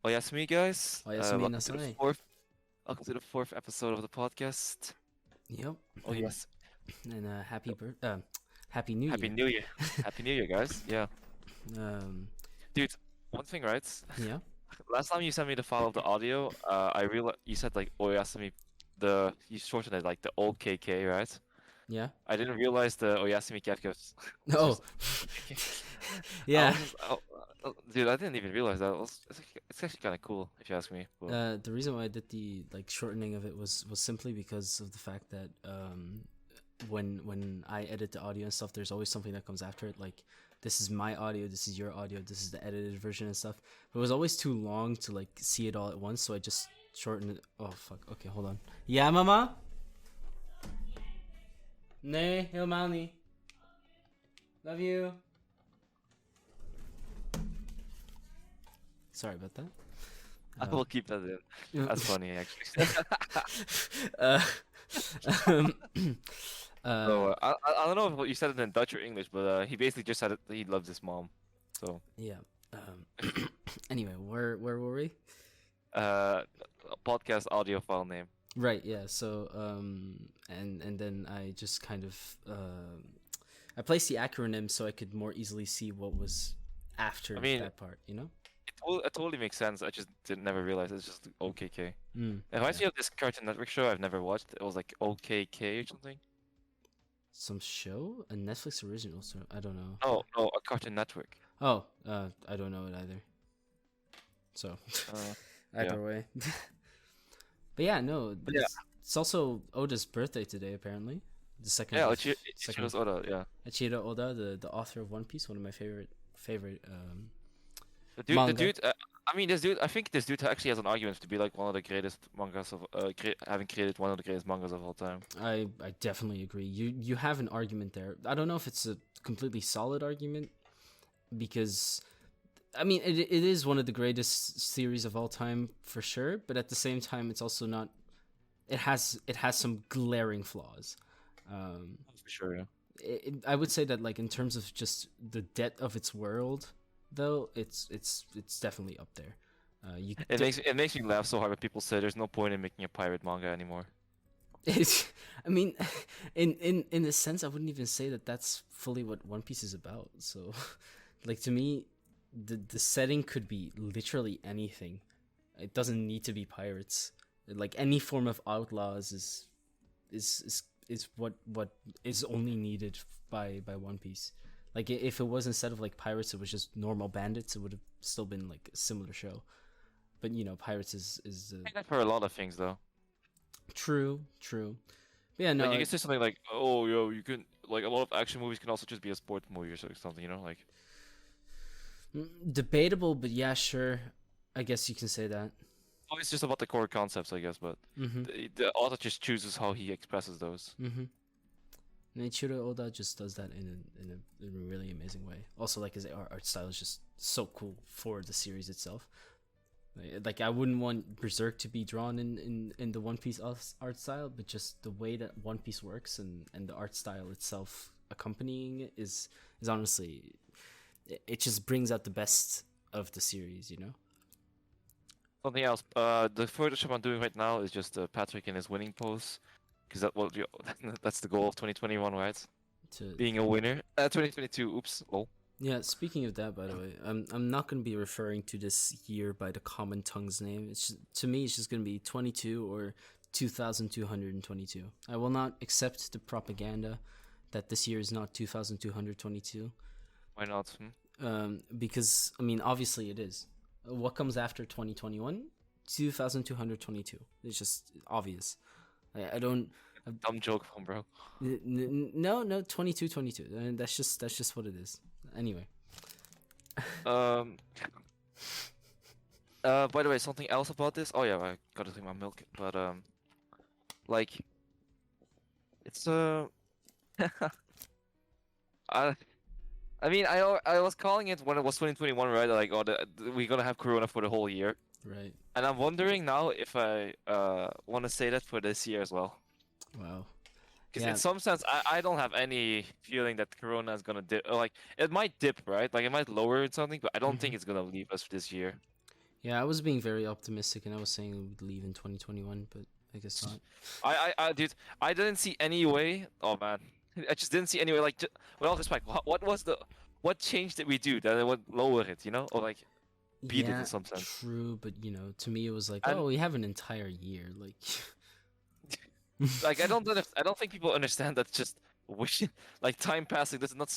Oyasumi, guys. Oyasumi Nasai. Welcome to the fourth episode of the podcast. Yep. Oh yes, And happy New Happy Year. New Year, Happy New Year, guys. Yeah, Um, dude. One thing, right? yeah. Last time you sent me the file of the audio, I realized you said like Oyasumi, you shortened it like the old KK, right? Yeah. I didn't realize the Oyasumi KefKef. Oh, I yeah. was just, dude, I didn't even realize that. It's actually kind of cool if you ask me. But The reason why I did the shortening of it was simply because of the fact that when I edit the audio and stuff, there's always something that comes after it. Like, this is my audio, this is your audio, this is the edited version and stuff. But it was always too long to like see it all at once, so I just shortened it. Oh fuck. Okay, hold on. Yeah, mama. Nee, helemaal niet. Love you. Sorry about that. I will keep that in. That's funny, actually. uh, um, So I don't know if you said it in Dutch or English, but he basically just said it, he loves his mom. So yeah. Anyway, where were we? podcast audio file name. Right. Yeah. So and then I just kind of I placed the acronym so I could more easily see what was after I mean, that part. You know. it totally makes sense. I just didn't never realize it's just OKK. Mm, It reminds me of this Cartoon Network show I've never watched. It was like OKK or something. Some show, a Netflix original. So I don't know. No, a Cartoon Network. Oh, I don't know it either. So either way. But yeah, no. But yeah. It's also Oda's birthday today, apparently. The second. Yeah, of- Ichiro's Oda, yeah. Ichiro Oda, the author of One Piece, one of my favorite The dude, manga. I mean, I think this dude actually has an argument to be like one of the greatest mangas of, having created one of the greatest mangas of all time. I definitely agree. You have an argument there. I don't know if it's a completely solid argument because I mean it is one of the greatest series of all time for sure, but at the same time it's also not. It has some glaring flaws. For sure, yeah. I would say that like in terms of just the depth of its world, though, it's definitely up there. It makes me laugh so hard when people say there's no point in making a pirate manga anymore. I mean, in a sense, I wouldn't even say that that's fully what One Piece is about. So, like to me, the setting could be literally anything. It doesn't need to be pirates. Like any form of outlaws is what is only needed by One Piece. Like if it was instead of like pirates, it was just normal bandits, it would have still been like a similar show. But you know, pirates is I think that for a lot of things though. true. But yeah, no, Like you can say something like, "Oh, yo, you can like a lot of action movies can also just be a sports movie or something," you know, like. debatable, but yeah, sure. I guess you can say that. Oh, it's just about the core concepts, I guess, but the author just chooses how he expresses those. Ichiro Oda just does that in a really amazing way. Also, like his art style is just so cool for the series itself. Like I wouldn't want Berserk to be drawn in the One Piece art style, but just the way that One Piece works and the art style itself accompanying it is honestly, it just brings out the best of the series, you know. Something else. The Photoshop I'm doing right now is just Patrick in his winning pose, because that's the goal of 2021, right? To Being a winner. 2022. Oops. Lol. Yeah, speaking of that, by the way, I'm not gonna be referring to this year by the common tongue's name. To me, it's just gonna be 22 or 2222. I will not accept the propaganda that this year is not 2222. Why not? Because I mean, obviously it is. What comes after 2021? 2222. It's just obvious. I don't. Dumb joke from bro. No, 2222. And that's just what it is. Anyway. By the way, something else about this. Oh yeah, I gotta drink my milk. But like, it's I mean, I was calling it when it was 2021, right? Like, oh, we're gonna have Corona for the whole year. Right. And I'm wondering now if I want to say that for this year as well. Wow. Because Yeah. in some sense, I don't have any feeling that Corona is gonna dip. Like, it might dip, right? Like, it might lower or something, but I don't think it's gonna leave us this year. Yeah, I was being very optimistic, and I was saying it would leave in 2021, but I guess not. Dude, I didn't see any way. Oh man, I just didn't see any way. Like, with all respect, what change did we do that it would lower it, you know, or like beat it in Yeah, some sense? true, but to me it was like, And oh, we have an entire year, like. like, I don't think people understand that just wishing, like time passing does not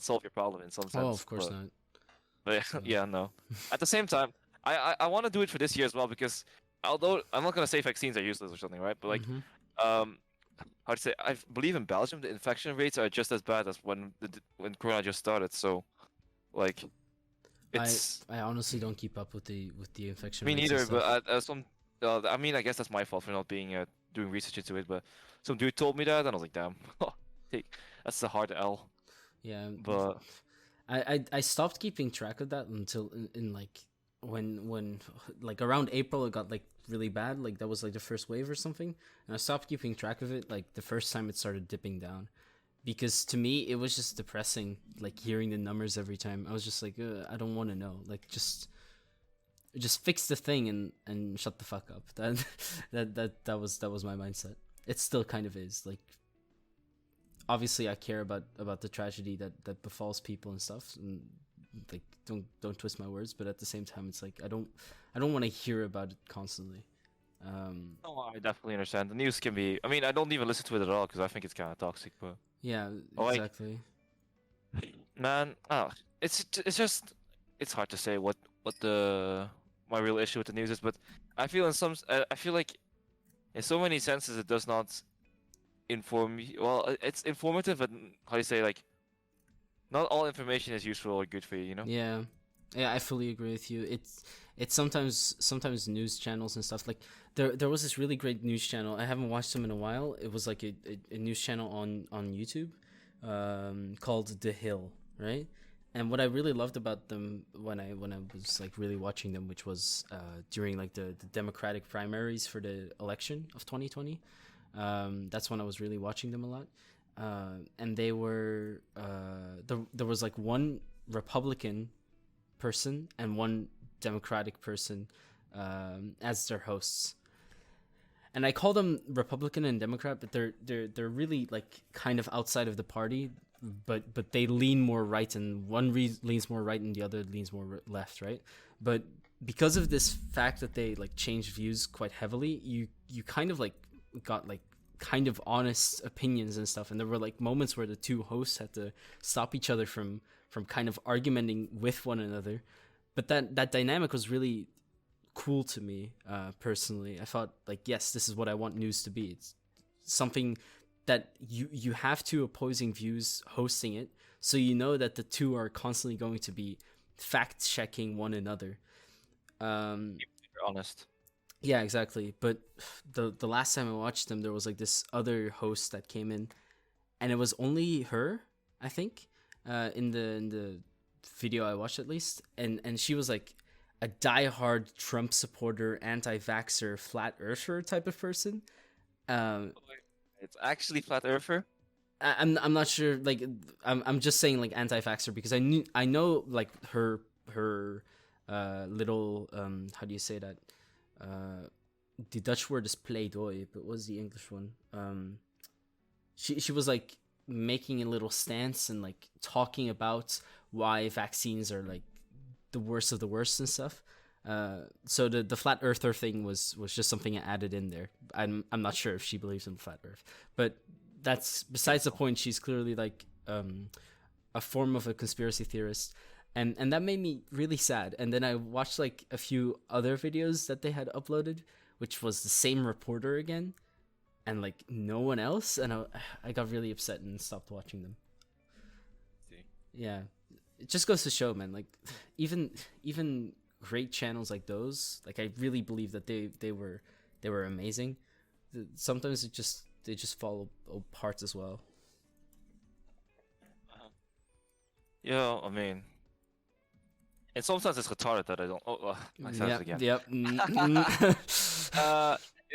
solve your problem in some Oh, sense. of course not. But So. yeah, no. At the same time, I want to do it for this year as well because although I'm not gonna say vaccines are useless or something, right? But like, Mhm. um, how to say? I believe in Belgium the infection rates are just as bad as when Corona just started. So, like, it's I honestly don't keep up with the infection me rates and neither. stuff. But I mean, I guess that's my fault for not being doing research into it. But some dude told me that, and I was like, damn, take that's a hard L. Yeah, But I stopped keeping track of that until in like when like around April it got like really bad, like that was like the first wave or something, and I stopped keeping track of it like the first time it started dipping down, because to me it was just depressing, like hearing the numbers every time. I was just like, I don't want to know, like just fix the thing and shut the fuck up. That was my mindset. It still kind of is, like, obviously I care about the tragedy that befalls people and stuff, and like don't twist my words, but at the same time it's like I don't want to hear about it constantly. no, I definitely understand. The news can be. I mean, I don't even listen to it at all because I think it's kind of toxic. But Yeah, like, exactly. man, it's just it's hard to say what the my real issue with the news is. But I feel I feel like in so many senses it does not inform me. Well, it's informative, but how do you say, like, not all information is useful or good for you. You know? Yeah, yeah, I fully agree with you. It's sometimes news channels and stuff, like there was this really great news channel. I haven't watched them in a while. It was like a news channel on YouTube, called The Hill, right? And what I really loved about them when I was like really watching them, which was during like the Democratic primaries for the election of 2020. That's when I was really watching them a lot. And they were there was like one Republican person and one Democratic person as their hosts. And I call them Republican and Democrat, but they're really like kind of outside of the party, but they lean more right, and one leans more right and the other leans more left, right? But because of this fact that they like changed views quite heavily, you kind of like got like kind of honest opinions and stuff, and there were like moments where the two hosts had to stop each other from kind of argumenting with one another. But that dynamic was really cool to me, personally. I thought like, yes, this is what I want news to be. It's something that you have two opposing views hosting it, so you know that the two are constantly going to be fact checking one another. You're honest. Yeah, exactly. But the last time I watched them, there was like this other host that came in, and it was only her, I think, in the video I watched at least, and she was like a diehard Trump supporter, anti-vaxxer, flat earther type of person. Um, It's actually flat earther. I'm not sure. Like, I'm just saying like anti-vaxxer because I know like her little how do you say that? The Dutch word is pleidooi, but what's the English one? She was like making a little stance and like talking about why vaccines are like the worst of the worst and stuff. So the flat earther thing was just something I added in there. I'm not sure if she believes in flat earth, but that's besides the point. She's clearly like a form of a conspiracy theorist, and that made me really sad. And then I watched like a few other videos that they had uploaded, which was the same reporter again, and like no one else, and I got really upset and stopped watching them. See. Yeah, it just goes to show, man. Like even great channels like those, like I really believe that they were amazing. Sometimes they just fall apart as well. Yeah, I mean, and sometimes it's retarded that I don't. Oh, I said it again. Yep.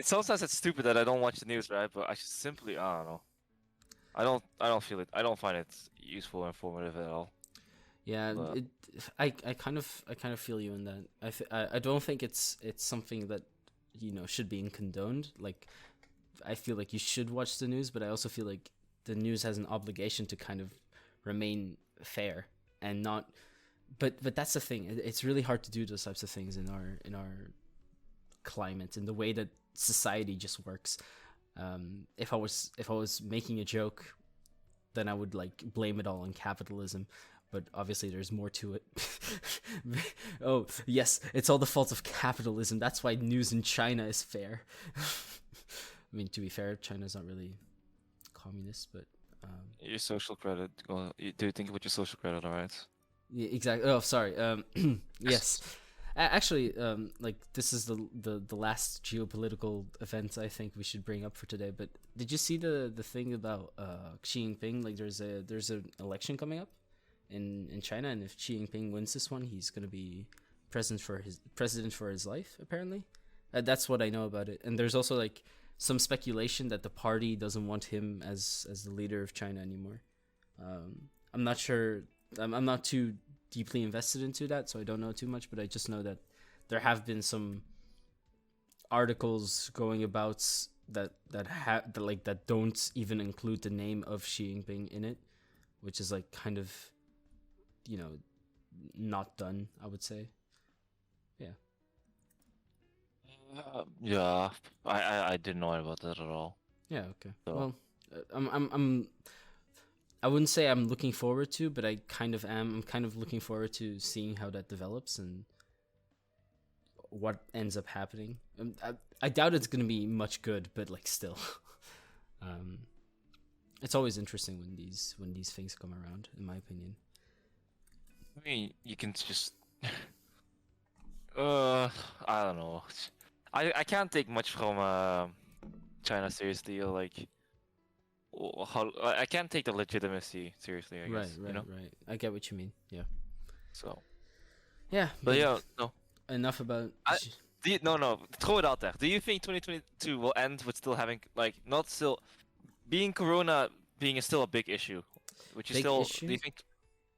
Sometimes it's stupid that I don't watch the news, right? But I just simply, I don't know. I don't feel it. I don't find it useful or informative at all. Yeah, But I kind of feel you in that. I don't think it's something that should be condoned. Like, I feel like you should watch the news, but I also feel like the news has an obligation to kind of remain fair and not. But that's the thing. It's really hard to do those types of things in our climate, in the way that society just works. If I was making a joke, then I would like blame it all on capitalism. But obviously, there's more to it. Oh yes, it's all the fault of capitalism. That's why news in China is fair. I mean, to be fair, China's not really communist, but your social credit. Well, do you think about your social credit, alright? yeah, exactly. Oh, sorry. Yes. Actually, like this is the last geopolitical event I think we should bring up for today. But did you see the thing about Xi Jinping? Like, there's an election coming up in China, and if Xi Jinping wins this one, he's gonna be president for his life. Apparently, that's what I know about it. And there's also like some speculation that the party doesn't want him as the leader of China anymore. I'm not sure. I'm not too deeply invested into that, so I don't know too much. But I just know that there have been some articles going about that don't even include the name of Xi Jinping in it, which is like kind of not done, I would say. Yeah. Yeah, I didn't know about that at all. Yeah. Okay. So Well, I wouldn't say I'm looking forward to, but I kind of am. I'm kind of looking forward to seeing how that develops and what ends up happening. I doubt it's gonna be much good, but like still, it's always interesting when these things come around, in my opinion. I mean, you can just I don't know. I can't take much from China seriously. Or like, how I can't take the legitimacy seriously, I guess. Right. I get what you mean. Yeah. So, Yeah. but yeah, no. Enough about. No, throw it out there. Do you think 2022 will end with still having like not still being Corona being still a big issue, which is Big still? issue? Do you think?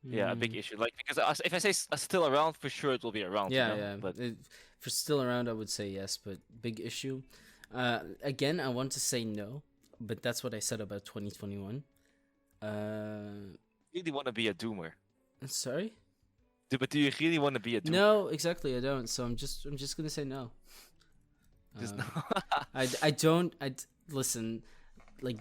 Yeah, a big issue. Like because if I say still around, for sure it will be around. Yeah, you know? yeah. But For still around, I would say yes, but big issue. Again, I want to say no, but that's what I said about 2021. really want to be a doomer. Sorry? But do you really want to be a doomer? No, exactly. I don't. So I'm just gonna say no. Just I don't. Listen. Like,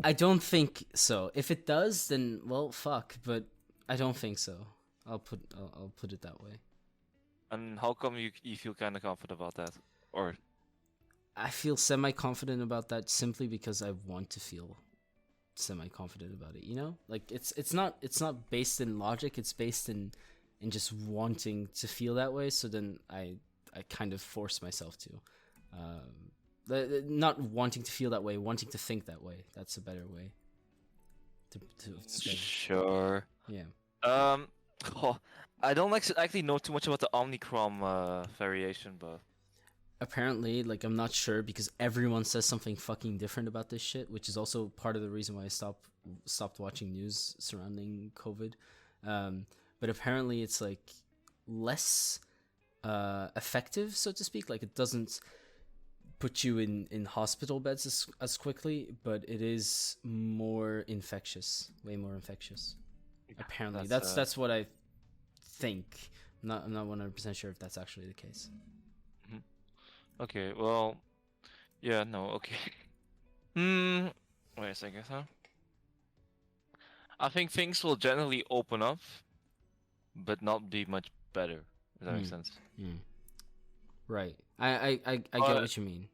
I don't think so. If it does, then well, fuck. But I don't think so. I'll put it that way. And how come you feel kind of confident about that? Or I feel semi-confident about that simply because I want to feel semi-confident about it. Like it's not based in logic. It's based in just wanting to feel that way. So then I kind of force myself to. Not wanting to feel that way, wanting to think that way. That's a better way to say. sure. Yeah. I don't actually know too much about the Omicron variation, but Apparently, like, I'm not sure because everyone says something fucking different about this shit, which is also part of the reason why I stopped watching news surrounding COVID. But apparently it's like less effective, so to speak. Like, it doesn't put you in hospital beds as quickly, but it is more infectious, way more infectious. Apparently, that's what I think. I'm not 100% sure if that's actually the case. okay. Well, yeah, no, okay. Wait a second, huh? I think things will generally open up, but not be much better. Does that make sense? Right. I get what you mean.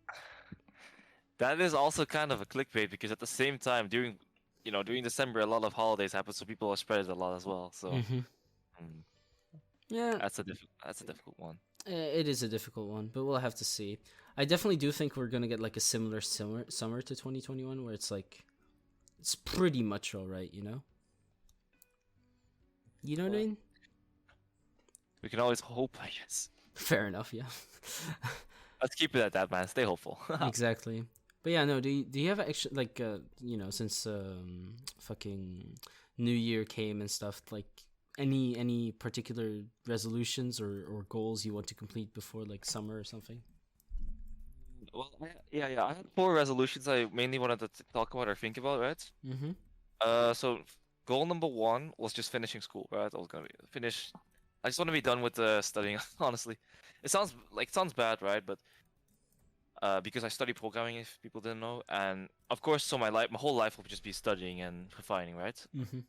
That is also kind of a clickbait because at the same time, during December, a lot of holidays happen, so people are spread it a lot as well. So, Yeah, that's a difficult one. it is a difficult one, but we'll have to see. I definitely do think we're gonna get like a similar summer to 2021, where it's like it's pretty much all right, You know what I mean? We can always hope, I guess. Fair enough, yeah. Let's keep it at that, man. Stay hopeful. Exactly. But yeah, no. Do you have actually like since fucking New Year came and stuff, like any particular resolutions or goals you want to complete before like summer or something? Well, yeah. I had four resolutions I mainly wanted to talk about or think about, right? Mm-hmm. So goal number one was just finishing school, right? I was gonna finish. I just want to be done with studying, honestly. It sounds bad, right? But because I study programming, if people didn't know, and of course, so my whole life will just be studying and refining, right? Mm-hmm.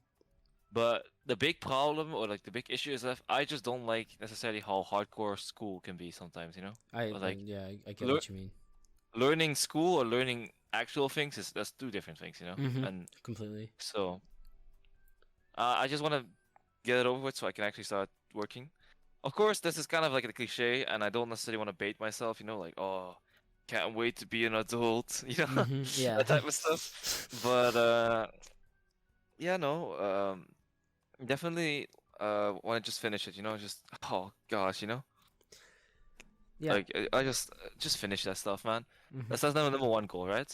But the big problem or like the big issue is that I just don't like necessarily how hardcore school can be sometimes, you know? Or, like Yeah, I get lear what you mean. learning school or learning actual things is that's two different things, you know? Mm-hmm. And Completely. so I just want to get it over with so I can actually start working. Of course, this is kind of like a cliche, and I don't necessarily want to bait myself, you know, like, oh, can't wait to be an adult, you know, Mm-hmm. Yeah. that type of stuff. But yeah, no, definitely want to just finish it, you know, just oh gosh, you know, Yeah. like I just finish that stuff, man. Mm-hmm. That's number one goal, right?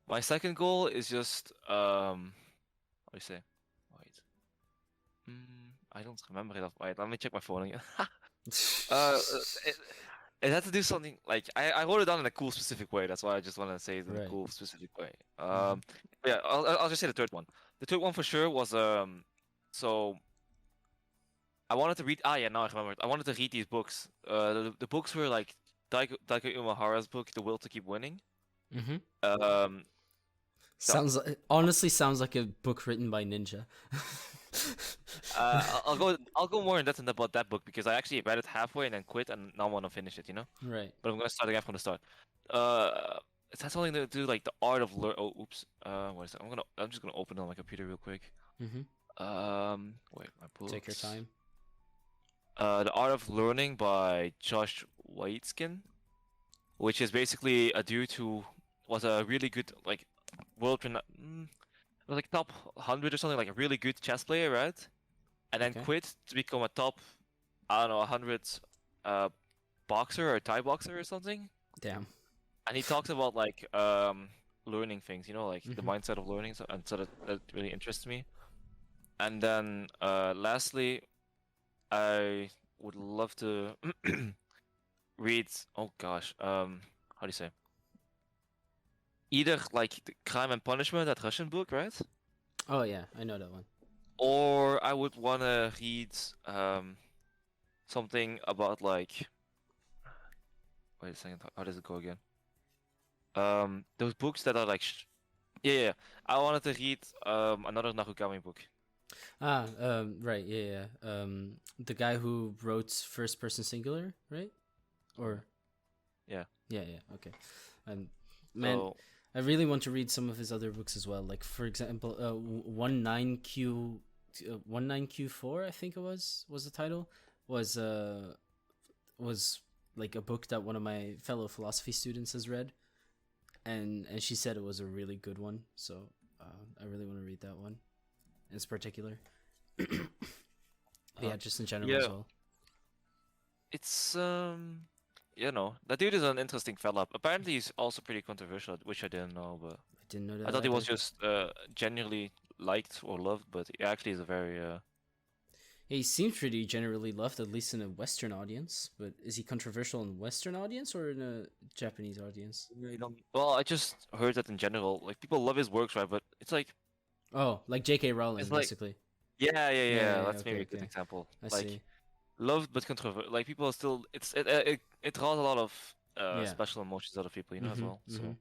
My second goal is just what do you say? Wait, I don't remember it off. Wait, let me check my phone again. Uh, it, it had to do something like I wrote it down in a cool specific way. That's why I just want to say it in a Right. cool specific way. Mm-hmm. Yeah, I'll just say the third one. The third one for sure was so I wanted to read. Ah, yeah, now I remember. I wanted to read these books. The books were like Daigo Umehara's book, The Will to Keep Winning. Mm-hmm. Um, so Honestly sounds like a book written by Ninja. I'll go more in depth about that book because I actually read it halfway and then quit and now I want to finish it. You know, Right. but I'm gonna start again from the start. It has something to do like the art of learn. Oh, oops. What is it? I'm just gonna open it on my computer real quick. Mm-hmm. Wait, my books. Take your time. The Art of Learning by Josh Waitzkin, which is basically a dude who was a really good like was like top 100 or something, like a really good chess player, right? And then Okay. quit to become a top, I don't know, 100 uh boxer or Thai boxer or something. Damn. And he talks about like learning things, you know, like the Mm-hmm. mindset of learning, so, and so that really interests me. And then lastly, I would love to read. Oh gosh, how do you say? Either like the Crime and Punishment, that Russian book, right? Oh yeah, I know that one. Or I would wanna read something about like. Wait a second, how does it go again? Those books that are like. Yeah. I wanted to read another Narukami book. Right, yeah. The guy who wrote First Person Singular, right? Or Yeah. yeah, okay. Man, So I really want to read some of his other books as well. Like for example, 19Q4, I think it was the title. Was like a book that one of my fellow philosophy students has read, and she said it was a really good one. So I really want to read that one in particular. But yeah, just in general as well. it's you know, that dude is an interesting fella. Apparently he's also pretty controversial, which I didn't know, but I didn't know that. I thought he was either. just genuinely liked or loved, but he actually is a very He seems pretty generally loved, at least in a Western audience. But is he controversial in a Western audience or in a Japanese audience? really don't. Well, I just heard that in general, like people love his works, right? But it's like Oh, like J.K. Rowling, it's like basically. yeah. That's maybe Okay, a good okay. example. I Like see. loved but controversial. Like people are still it draws a lot of Yeah. special emotions out of people, you know, as well. So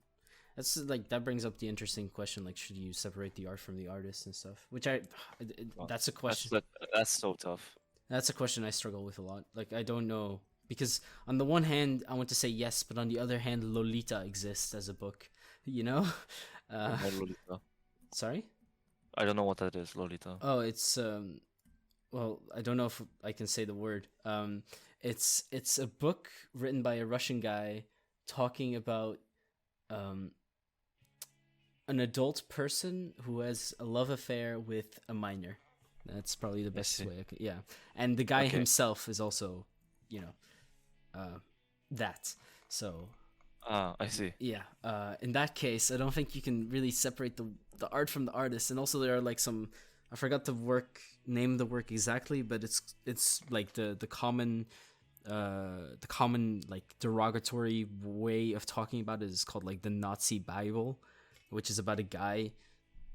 That's like that brings up the interesting question. Like, should you separate the art from the artist and stuff? Which well, that's a question. that's so tough. That's a question I struggle with a lot. Like, I don't know because on the one hand, I want to say yes, but on the other hand, Lolita exists as a book. You know? Uh, Lolita. sorry. I don't know what that is, Lolita. Oh, it's well, I don't know if I can say the word. It's a book written by a Russian guy talking about an adult person who has a love affair with a minor. That's probably the best see. way. Yeah, and the guy Okay. himself is also, that. So Ah, I see. yeah, in that case, I don't think you can really separate the art from the artist. And also, there are like some I forgot the name of the work exactly, but it's like the common like derogatory way of talking about it is called like the Nazi Bible, which is about a guy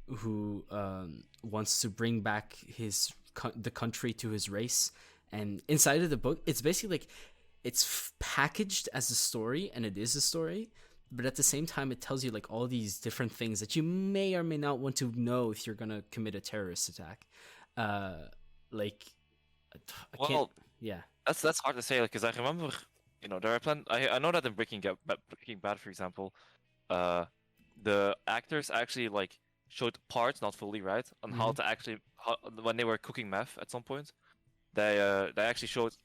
who wants to bring back the country to his race. And inside of the book, it's basically like it's packaged as a story, and it is a story, but at the same time it tells you like all these different things that you may or may not want to know if you're gonna commit a terrorist attack. Like I can't. Yeah. That's hard to say, because I remember, there are I know that in Breaking Bad, for example, the actors actually like showed parts, not fully, right, on how to actually when they were cooking meth at some point, they actually showed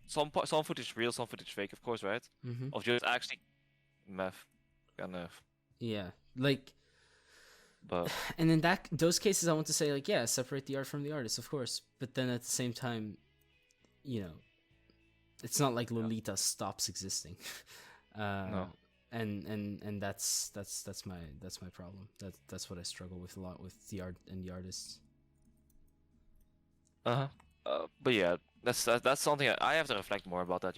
some footage real, some footage fake, of course, right, of just actually meth, kind of. Yeah, like. But and in those cases, I want to say like, yeah, separate the art from the artist, of course, but then at the same time, it's not like Lolita stops existing. No. And that's my problem. That's what I struggle with a lot with the art and the artists. But yeah, that's something I have to reflect more about that,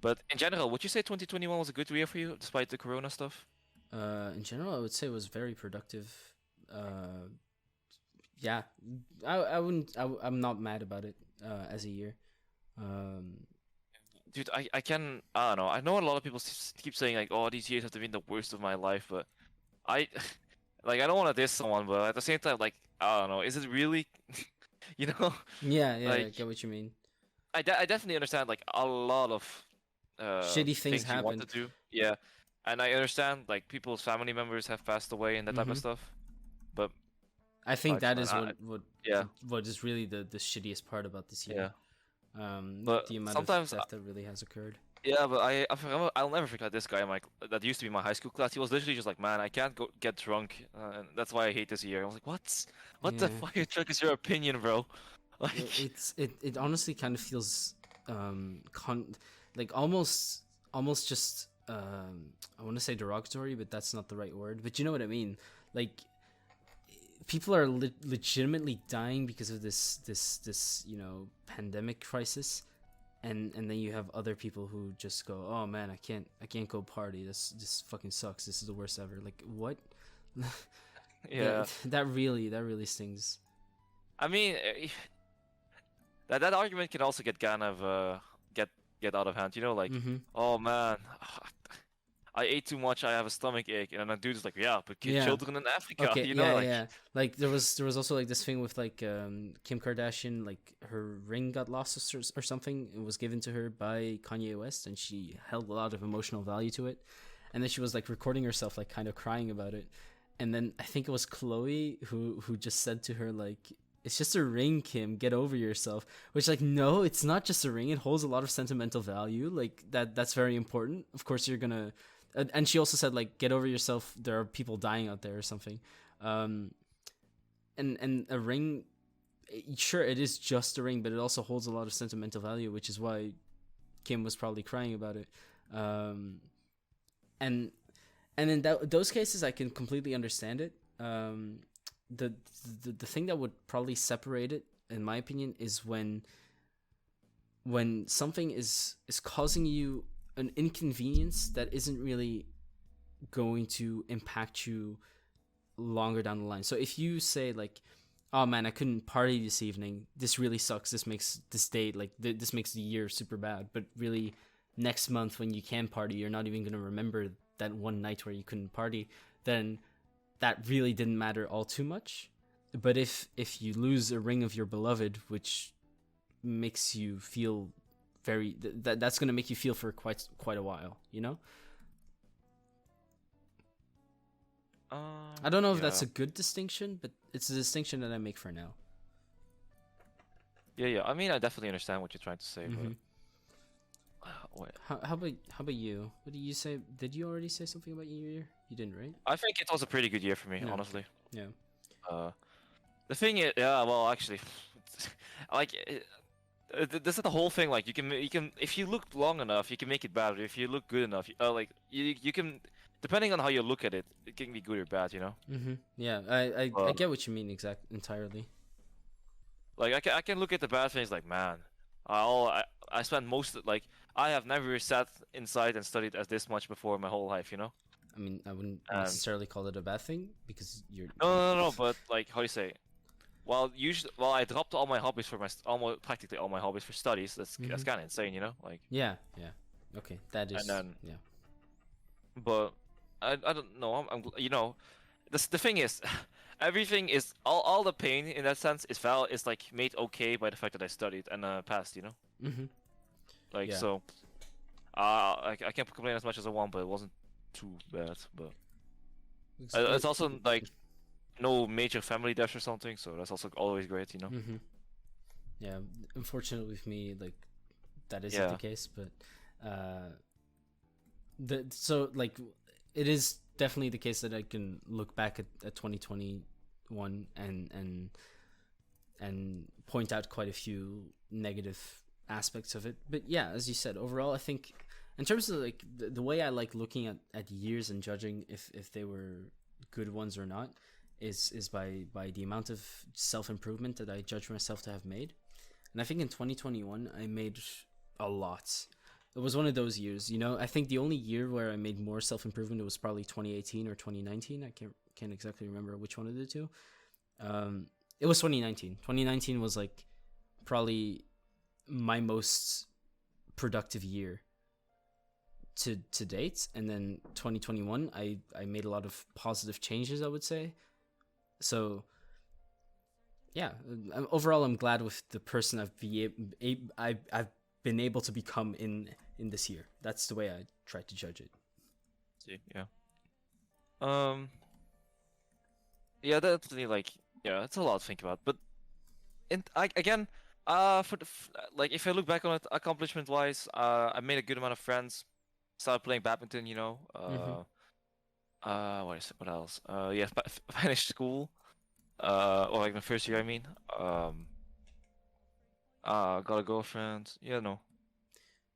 But in general, would you say 2021 was a good year for you, despite the Corona stuff? In general, I would say it was very productive. Yeah, I wouldn't. I'm not mad about it as a year. Dude, I don't know. I know a lot of people keep saying like, "Oh, these years have been the worst of my life," but I I don't want to diss someone, but at the same time, like, I don't know, is it really, Yeah, like, I get what you mean. I definitely understand like a lot of shitty things you want happen. to do, yeah, and I understand like people's family members have passed away and that type of stuff, but I think that is yeah, what is really the shittiest part about this year. Yeah. But the amount sometimes of death that really has occurred. Yeah, but I'll never forget this guy that used to be my high school class. He was literally just like, "Man, I can't go get drunk, and that's why I hate this year." I was like, "What the fire truck is your opinion, bro?" Like, it honestly kind of feels like almost just I want to say derogatory, but that's not the right word. But you know what I mean? Like, people are legitimately dying because of this pandemic crisis, and then you have other people who just go, "Oh man, I can't go party. This fucking sucks. This is the worst ever." Like, what? yeah, that really stings. I mean, that argument can also get kind of get out of hand. Like, "Oh man, I ate too much. I have a stomach ache," and then a dude is like, "Yeah, but children in Africa." Okay, like... yeah. Like there was also like this thing with like Kim Kardashian, like her ring got lost or something. It was given to her by Kanye West, and she held a lot of emotional value to it. And then she was like recording herself, like kind of crying about it. And then I think it was Chloe who just said to her like, "It's just a ring, Kim. Get over yourself." Which, like, no, it's not just a ring. It holds a lot of sentimental value. Like that's very important. Of course, you're gonna. And she also said like, "Get over yourself. There are people dying out there," or something. And a ring, sure, it is just a ring, but it also holds a lot of sentimental value, which is why Kim was probably crying about it. And in those cases, I can completely understand it. The thing that would probably separate it, in my opinion, is when something is causing you an inconvenience that isn't really going to impact you longer down the line. So if you say like, "Oh man, I couldn't party this evening. This really sucks. This makes this day like this makes the year super bad." But really, next month when you can party, you're not even gonna remember that one night where you couldn't party. Then that really didn't matter all too much. But if you lose a ring of your beloved, which makes you feel very that's gonna make you feel for quite a while, I don't know if that's a good distinction, but it's a distinction that I make for now. Yeah. I mean, I definitely understand what you're trying to say, but how about you? What did you say? Did you already say something about your year? You didn't, right? I think it was a pretty good year for me, honestly. Yeah. The thing is, well, actually, like, this is the whole thing. Like, you can if you look long enough, you can make it bad. Or if you look good enough, you can, depending on how you look at it, it can be good or bad, Yeah, I get what you mean entirely. Like I can look at the bad things like, man, I spent like I have never sat inside and studied as this much before in my whole life, you know? I mean, I wouldn't And necessarily call it a bad thing because you're. no, but like how do you say? Well, I dropped all my hobbies for almost practically all my hobbies for studies. That's Mhm. kind of insane, you know? Like, Yeah, yeah. Okay, that is. and then, Yeah. but I don't know. You know, the thing is, everything is all the pain in that sense is like made okay by the fact that I studied and passed, you know? Mhm. Like Yeah. so, I can't complain as much as I want, but it wasn't too bad. But it's also like no major family deaths or something, so that's also always great, you know? Mhm. Yeah. Unfortunately, with me, like that isn't Yeah. the case, but so like it is definitely the case that I can look back at 2021 and point out quite a few negative aspects of it. But yeah, as you said, overall, I think in terms of like the way I like looking at years and judging if they were good ones or not is by the amount of self-improvement that I judge myself to have made. And I think in 2021 I made a lot. It was one of those years, you know. I think the only year where I made more self-improvement was probably 2018 or 2019. I can't exactly remember which one of the two. It was 2019. 2019 was like probably my most productive year to date, and then 2021 I made a lot of positive changes, I would say. So yeah, overall I'm glad with the person I've been able to become in this year. That's the way I try to judge it. See, yeah. Um, yeah, that's really like, yeah, it's a lot to think about. But again, for like if I look back on it, accomplishment wise, I made a good amount of friends. Started playing badminton, you know. Mm-hmm. What else? Yeah, finished school. Or like my first year, I mean. Got a girlfriend. Yeah, no,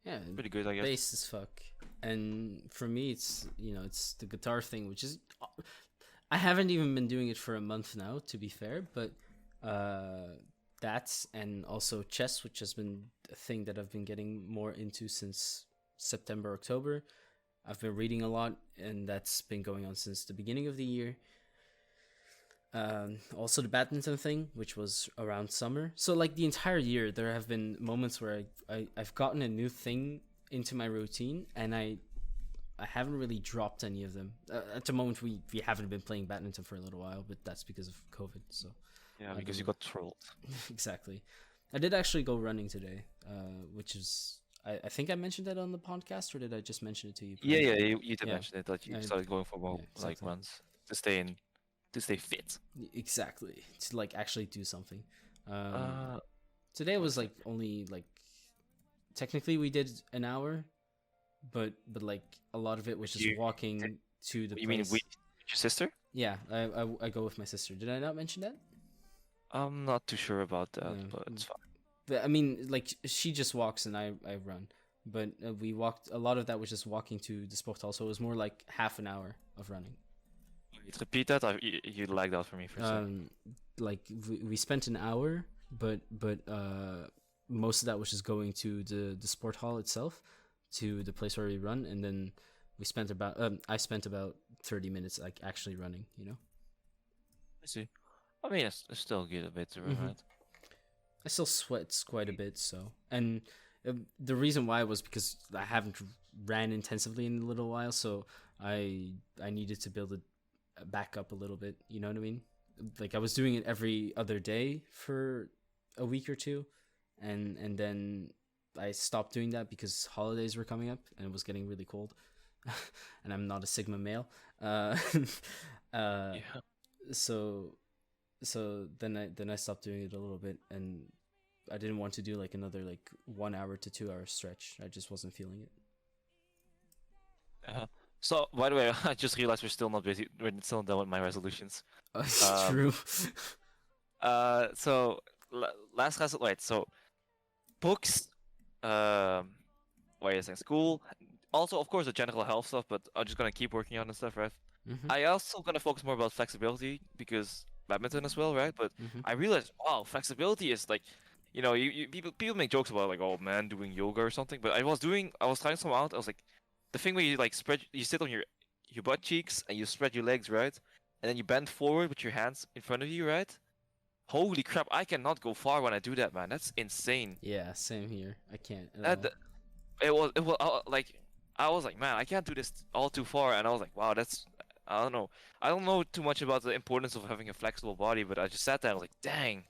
Yeah, pretty good, I guess. bass as fuck. And for me, it's it's the guitar thing, which is I haven't even been doing it for a month now, to be fair, but that's and also chess, which has been a thing that I've been getting more into since September, October. I've been reading a lot, and that's been going on since the beginning of the year. Also the badminton thing, which was around summer. So like the entire year, there have been moments where I've gotten a new thing into my routine, and I haven't really dropped any of them. At the moment, we haven't been playing badminton for a little while, but that's because of COVID. So Yeah, I because you don't- got trolled. exactly. I did actually go running today, which is I think I mentioned that on the podcast, or did I just mention it to you? Yeah, you did Yeah. mention it that you I- started going for more yeah, like exactly. runs to stay fit. Exactly, to like actually do something. Uh, Today what was is like it? only like technically we did an hour, but like a lot of it was just You walking to the you mean place. with your sister? Yeah, I go with my sister. Did I not mention that? I'm not too sure about that, Yeah. but it's fine. But, I mean, like she just walks and I run. But we walked. A lot of that was just walking to the Sporthal, so it was more like half an hour of running. Wait, repeat that. You lagged out for me for a second. Like we spent an hour, but most of that was just going to the sport hall itself, to the place where we run, and then we spent about I spent about 30 minutes like actually running. You know. I see. I mean, it's still good a bit to run, Mhm. right? I still sweat quite a bit, so and the reason why was because I haven't ran intensively in a little while, so I needed to build it back up a little bit. You know what I mean? Like I was doing it every other day for a week or two, and then I stopped doing that because holidays were coming up and it was getting really cold, and I'm not a Sigma male. Uh, Yeah. so then I stopped doing it a little bit, and I didn't want to do like another like 1 hour to 2 hour stretch. I just wasn't feeling it. So, by the way, I just realized we're still not busy. We're still done with my resolutions. Um, True. So last class. Wait. So books. Wait a second. School. Also, of course, the general health stuff. But I'm just gonna keep working on this stuff, right? Hmm. I also gonna focus more about flexibility because badminton as well, right? But Mm-hmm. I realized, wow, flexibility is like, people make jokes about like, oh man, doing yoga or something. But I was trying some out. I was like, the thing where you like you sit on your butt cheeks and you spread your legs, right? And then you bend forward with your hands in front of you, right? Holy crap, I cannot go far when I do that, man. That's insane. Yeah, same here. I can't at That all. it was like I was like, man, I can't do this all too far, and I was like, wow, that's I don't know. I don't know too much about the importance of having a flexible body, but I just sat there and I was like, dang,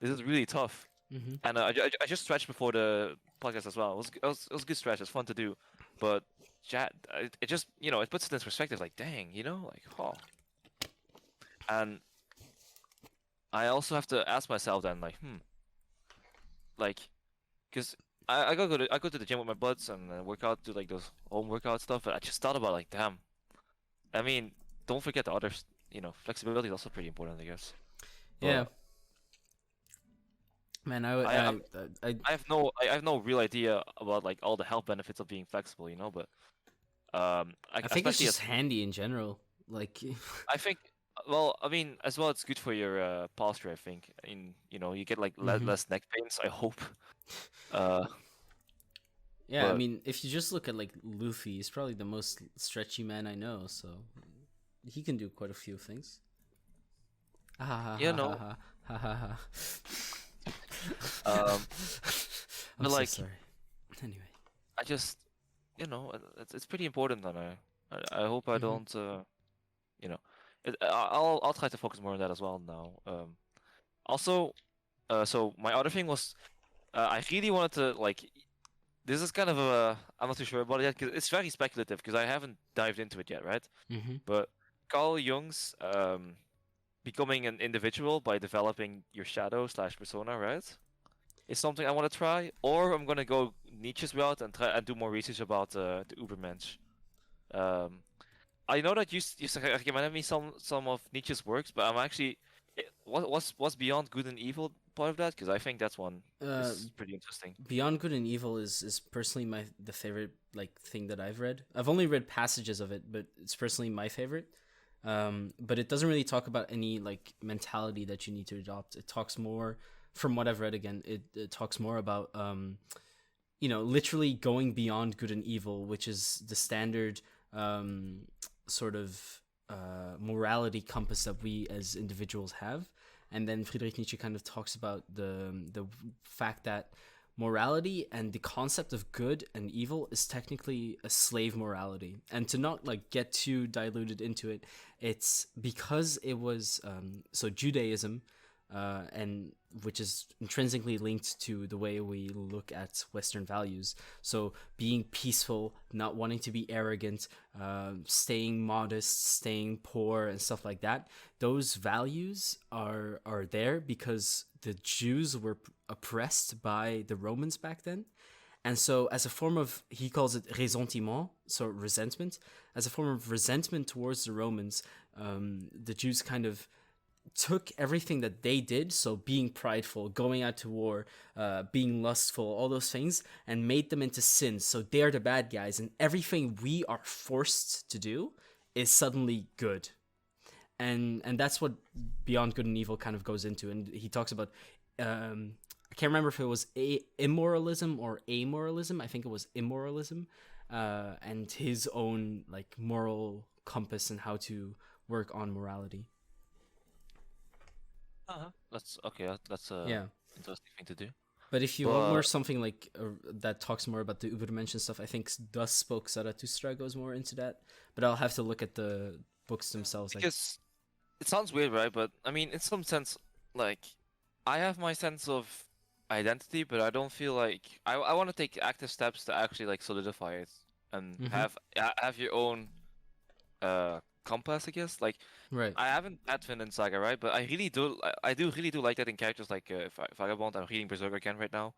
this is really tough. Mm-hmm. And I just stretched before the podcast as well. It was a good stretch. It's fun to do, but chat it just it puts it in perspective. Like, dang, like oh. And I also have to ask myself then, like, like, because I go to the gym with my buds and work out, do like those home workout stuff. But I just thought about like, damn. I mean, don't forget the others. Flexibility is also pretty important, I guess. Yeah, But man. I have no real idea about like all the health benefits of being flexible, But I think it's especially just handy in general. Like, I think, well, I mean, as well, it's good for your posture. I think, you get like Mhm. less neck pains. I hope. Uh, yeah. I but mean, if you just look at like Luffy, he's probably the most stretchy man I know. So he can do quite a few things. Ah, ha ha you ha know, ha ha ha ha. um, I'm but so like, sorry. Anyway. I just, it's pretty important, and I hope I Hmm. don't, you know, I'll try to focus more on that as well now. Also, so my other thing was, I really wanted to like. This is kind of I'm not too sure about it yet because it's very speculative because I haven't dived into it yet, right? Hmm. But Carl Jung's becoming an individual by developing your shadow slash persona, right? Is something I want to try, or I'm gonna go Nietzsche's route and try and do more research about the Ubermensch. Um, I know that you recommended me some of Nietzsche's works, but I'm actually what's Beyond Good and Evil part of that? Because I think that's one Uh, is pretty interesting. Beyond Good and Evil is personally the favorite like thing that I've read. I've only read passages of it, but it's personally my favorite. But it doesn't really talk about any like mentality that you need to adopt. It talks more, from what I've read again, it talks more about literally going beyond good and evil, which is the standard um, sort of morality compass that we as individuals have. And then Friedrich Nietzsche kind of talks about the fact that morality and the concept of good and evil is technically a slave morality. And to not like get too diluted into it, it's because it was so Judaism, and which is intrinsically linked to the way we look at Western values. So being peaceful, not wanting to be arrogant, staying modest, staying poor, and stuff like that. Those values are there because the Jews were oppressed by the Romans back then. And so, as a form of, he calls it ressentiment, so resentment, as a form of resentment towards the Romans, the Jews kind of took everything that they did, so being prideful, going out to war, being lustful, all those things, and made them into sins. So they're the bad guys, and everything we are forced to do is suddenly good. And that's what Beyond Good and Evil kind of goes into. And he talks about, I can't remember if it was immoralism or amoralism. I think it was immoralism, and his own like moral compass and how to work on morality. That's okay. That's a Yeah. interesting thing to do. But if you want more But something like that talks more about the Übermenschen stuff, I think Das Spoke Zarathustra goes more into that. But I'll have to look at the books themselves. Like, because it sounds weird, right? But I mean, in some sense, like I have my sense of identity, but I don't feel like I want to take active steps to actually like solidify it and hmm have your own compass, I guess. Like right. I haven't had Vinland Saga, right? But I do really do like that in characters like Vagabond. I'm reading Berserk again right now.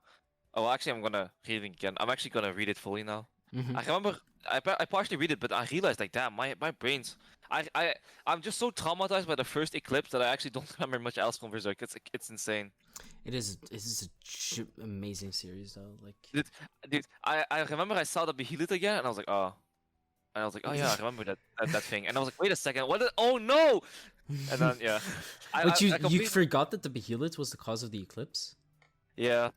Oh, actually, I'm gonna read it again. I'm actually gonna read it fully now. hmm I remember I partially read it, but I realized like, damn, my brains. I'm just so traumatized by the first eclipse that I actually don't remember much else from Berserk. It's insane. It is a amazing series though. Like, Dude, I remember I saw the Behelit again, and I was like, oh. And I was like, oh yeah, I remember that thing. And I was like, wait a second, what? Oh no! And then yeah, But you I completely forgot that the Behelit was the cause of the eclipse? yeah.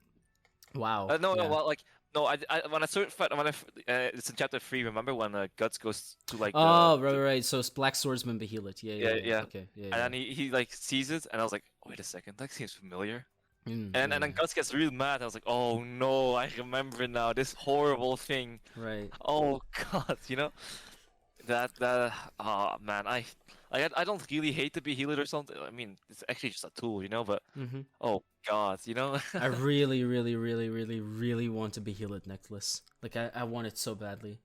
Wow. No, no, Yeah. well, like no, when I searched it's in chapter 3. Remember when Guts goes to like Oh, right. So it's Black Swordsman Behelit. yeah, Yeah. yeah, Okay. and then he like sees it, and I was like, wait a second, that seems familiar. And then Yeah. Guts gets real mad. I was like, oh no, I remember now this horrible thing. Right. Oh god, that oh man, I don't really hate to be healed or something. I mean, it's actually just a tool, but Mm-hmm. oh god, I really want a Behelit necklace. Like I want it so badly.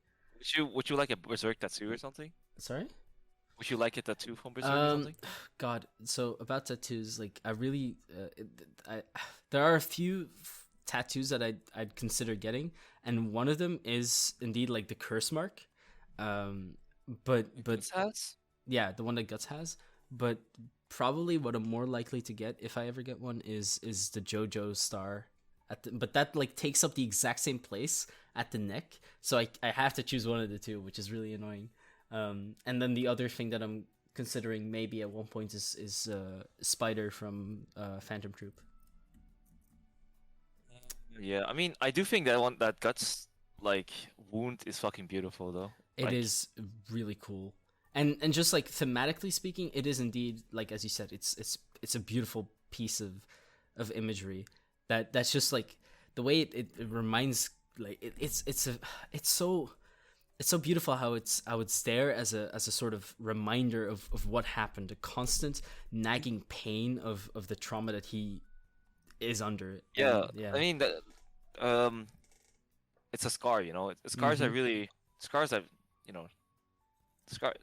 would you like a Berserk tattoo or something? Sorry? Would you like a tattoo from Berserk or something? God. So about tattoos, like I really, there are a few tattoos that I'd consider getting, and one of them is indeed like the curse mark. But Guts has? yeah, the one that Guts has. But probably what I'm more likely to get if I ever get one is the JoJo star. But that like takes up the exact same place at the neck, so I have to choose one of the two, which is really annoying. And then the other thing that I'm considering maybe at one point is Spider from Phantom Troop. Yeah, I mean, I do think that Guts like wound is fucking beautiful though. It Like, is really cool, and just like thematically speaking, it is indeed like as you said, it's a beautiful piece of imagery that's just like the way it reminds like it's so beautiful how it's there as a sort of reminder of what happened, a constant nagging pain of the trauma that he is under. yeah, And, yeah. I mean that it's a scar, Scars are Mhm. really scars are, you know, scar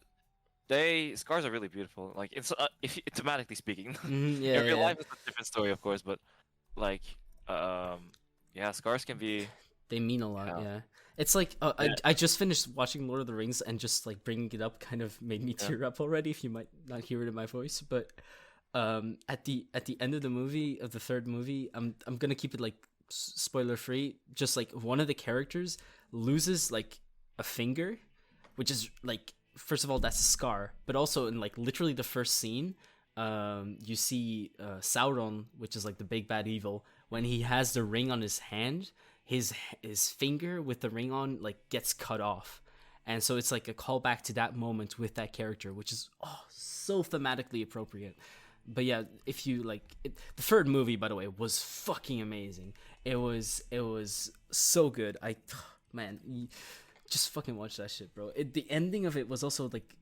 scars are really beautiful. Like it's if thematically speaking, Yeah, in real yeah. life it's a different story, of course, but like yeah, scars can be They mean a lot, yeah. yeah. It's like Yeah, I just finished watching Lord of the Rings, and just like bringing it up kind of made me yeah. tear up already. If you might not hear it in my voice, but at the end of the movie, of the third movie, I'm gonna keep it like spoiler free. Just like one of the characters loses like a finger, which is like, first of all, that's a scar, but also in like literally the first scene, you see Sauron, which is like the big bad evil, when he has the ring on his hand, his finger with the ring on like gets cut off. And so it's like a callback to that moment with that character, which is so thematically appropriate. But yeah, if you like the third movie, by the way, was fucking amazing. It was so good. Man, just fucking watch that shit, bro. The ending of it was also like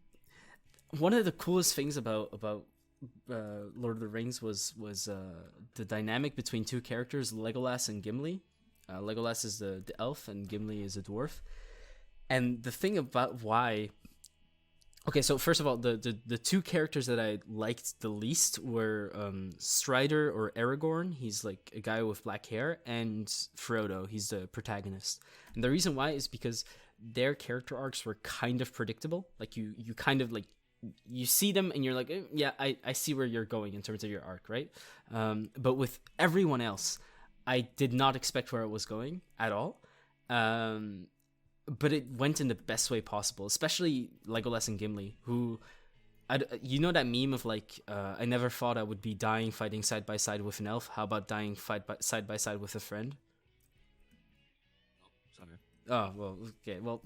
one of the coolest things about Lord of the Rings was the dynamic between two characters, Legolas and Gimli. Legolas is the elf, and Gimli is a dwarf. And the thing about why, okay, so first of all, the two characters that I liked the least were Strider or Aragorn. He's like a guy with black hair, and Frodo. He's the protagonist. And the reason why is because their character arcs were kind of predictable. Like you kind of like you see them and you're like, yeah, I see where you're going in terms of your arc, right? But with everyone else, I did not expect where it was going at all. But it went in the best way possible, especially Legolas and Gimli, who, you know that meme of like, I never thought I would be dying fighting side by side with an elf. How about dying side by side with a friend? Sorry. Oh, well, okay, well,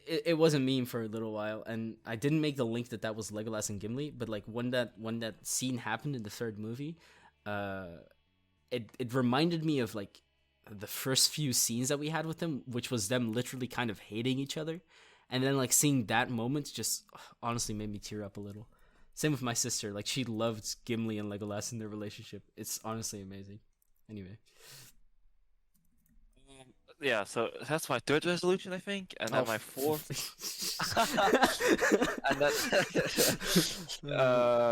it was a meme for a little while, and I didn't make the link that was Legolas and Gimli, but like when that scene happened in the third movie, it reminded me of like the first few scenes that we had with them, which was them literally kind of hating each other, and then like seeing that moment just honestly made me tear up a little. Same with my sister, like she loved Gimli and Legolas in their relationship. It's honestly amazing. Anyway. Yeah, so that's my third resolution, I think, and then my fourth. And then,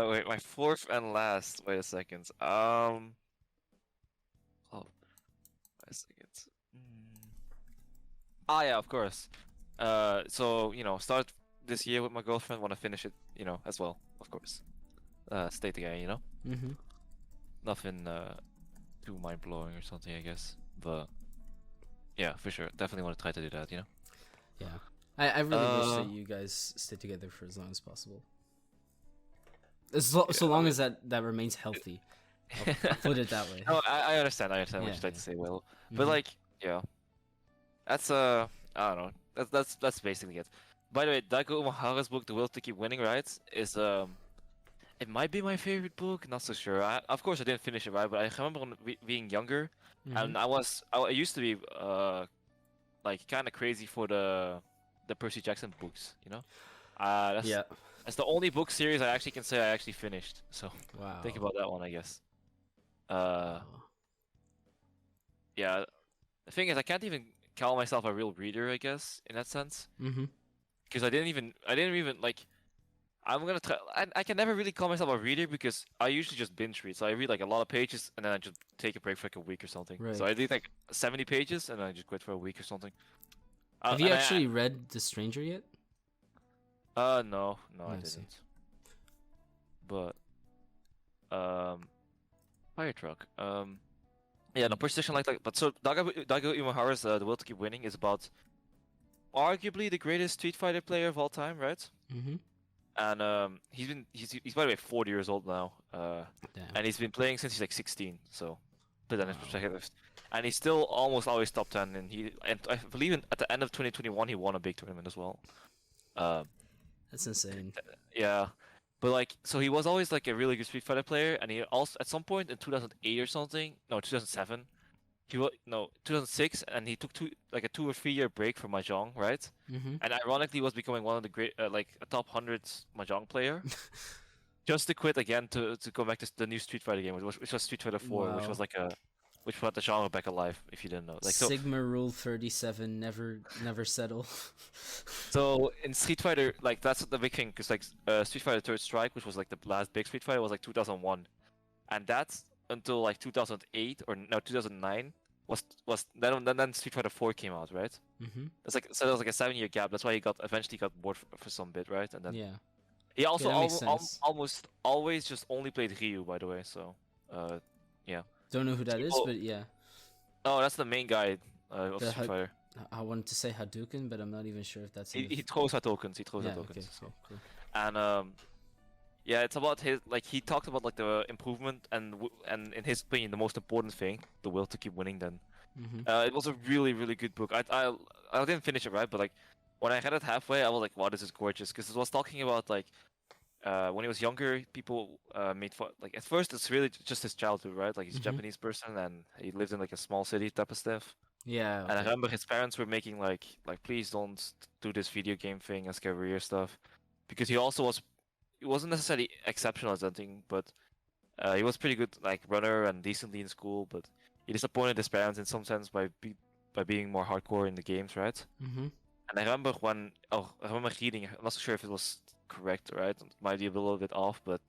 wait, my fourth and last. Wait a second. Oh, wait a second. Ah, yeah, of course. So start this year with my girlfriend. Want to finish it, as well, of course. Stay together, Mm-hmm. Nothing too mind blowing or something, I guess, but. Yeah, for sure. Definitely want to try to do that. Yeah. I really wish that you guys stay together for as long as possible. So long as that remains healthy. I'll put it that way. No, I understand. I understand what Yeah, you're trying to say, Will. But Mhm. like, yeah, that's I don't know. That's basically it. By the way, Daigo Umehara's book, The Will to Keep Winning, right, is it might be my favorite book. Not so sure. Of course, I didn't finish it, right? But I remember when being younger, Mhm. and I used to be like kind of crazy for the Percy Jackson books. You know, Yeah. that's the only book series I actually can say I actually finished. So think Wow. about that one, I guess. Uh, Wow. yeah. The thing is, I can't even call myself a real reader, I guess, in that sense, Mhm. because I didn't even like. I'm gonna try. I can never really call myself a reader because I usually just binge read. So I read like a lot of pages and then I just take a break for like a week or something. So Right. I did like 70 pages and then I just quit for a week or something. Have you And actually read The Stranger yet? no, I I see. didn't. But fire truck. Yeah, no, precision like. But so Daigo Umehara's The Will to Keep Winning is about arguably the greatest Street Fighter player of all time, right? Mhm. And he's by the way 40 years old now. Damn. And he's been playing since he's like 16. So put that in Wow. perspective. And he's still almost always top 10. And I believe at the end of 2021 he won a big tournament as well. Um, That's insane. yeah, but like so he was always like a really good Street Fighter player. And he also at some point in 2008 or something, no 2007, he was no 2006, and he took like a 2 or 3 year break from mahjong, right? Mhm. And ironically was becoming one of the great like a top 100 mahjong player. Just to quit again to go back to the new Street Fighter game, which was Street Fighter 4, which Wow. was like which brought the genre back alive. If you didn't know, like Sigma Rule 37. Never settle. so in Street Fighter, like that's the big thing, because like Street Fighter Third Strike, which was like the last big Street Fighter, was like 2001, and that's until like 2008 or no 2009 was then Street Fighter 4 came out, right? Mhm. That's like so there was like a 7 year gap. That's why he eventually got bored for some bit, right? And then Yeah. he Okay, also that makes sense. almost always just only played Ryu, by the way. So, yeah. Don't know who that is, People, but yeah. oh, that's the main guy of The Street Had- Fighter. I wanted to say Hadouken, but I'm not even sure if that's in the. He throws Hadoukens. He throws Yeah. Okay. Hadoukens. Okay. So, Cool. and yeah, it's about his like he talked about like the improvement and in his opinion the most important thing, the will to keep winning. Then, Mhm. it was a really good book. I didn't finish it, right, but like when I had it halfway, I was like, wow, this is gorgeous, because it was talking about like when he was younger, people made fun. Like at first, it's really just his childhood, right? Like he's a Mhm. Japanese person and he lived in like a small city type of stuff. Yeah. And I Okay. remember his parents were making like please don't do this video game thing as career stuff, because he wasn't necessarily exceptional at anything, but he was pretty good like runner and decently in school. But he disappointed his parents in some sense by being more hardcore in the games, right? Mhm. And I remember reading. I'm not so sure if it was correct, right? It might be a little bit off, but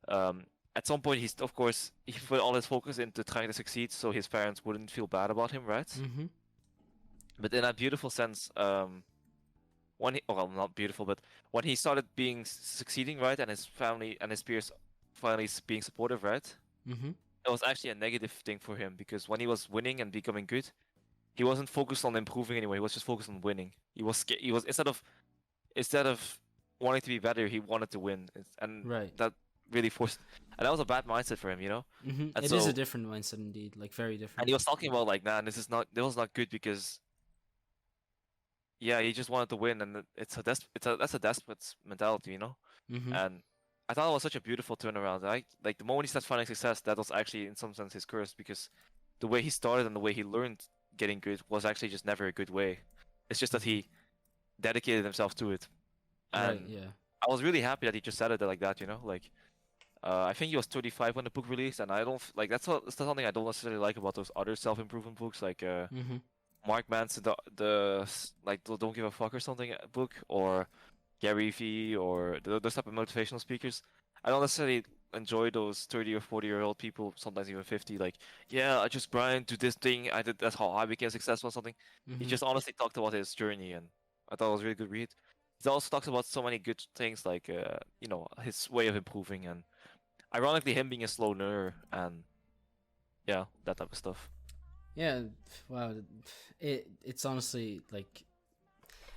um, at some point of course he put all his focus into trying to succeed, so his parents wouldn't feel bad about him, right? Mhm. But in a beautiful sense, when he, well, not beautiful, but when he started being succeeding, right, and his family and his peers finally being supportive, right, Mhm. it was actually a negative thing for him, because when he was winning and becoming good, he wasn't focused on improving anymore. He was just focused on winning. He was instead of wanting to be better, he wanted to win, and Right. that really forced. And that was a bad mindset for him, you know. Mhm. And It is a so, different mindset indeed. Like very and different. he was talking about like, nah, this was not good, because yeah, he just wanted to win, and that's a desperate mentality, you know. Mhm. And I thought it was such a beautiful turnaround. Like the moment he started finding success, that was actually in some sense his curse, because the way he started and the way he learned getting good was actually just never a good way. It's just that Mhm. he dedicated himself to it. Right. And Yeah. I was really happy that he just said it like that, you know. Like, I think he was 35 when the book released, and I don't like that's something I don't necessarily like about those other self-improvement books, like Mhm. Mark Manson, like the Don't Give a Fuck or something book, or Gary Vee, or those type of motivational speakers. I don't necessarily enjoy those 30 or 40-year-old people, sometimes even 50. Like, yeah, I just grind to this thing. That's how I became successful or something. He Mhm. just honestly talked about his journey, and I thought it was a really good read. He also talks about so many good things, like you know, his way of improving, and ironically him being a slow learner, and yeah, that type of stuff. Yeah. Wow. It's honestly like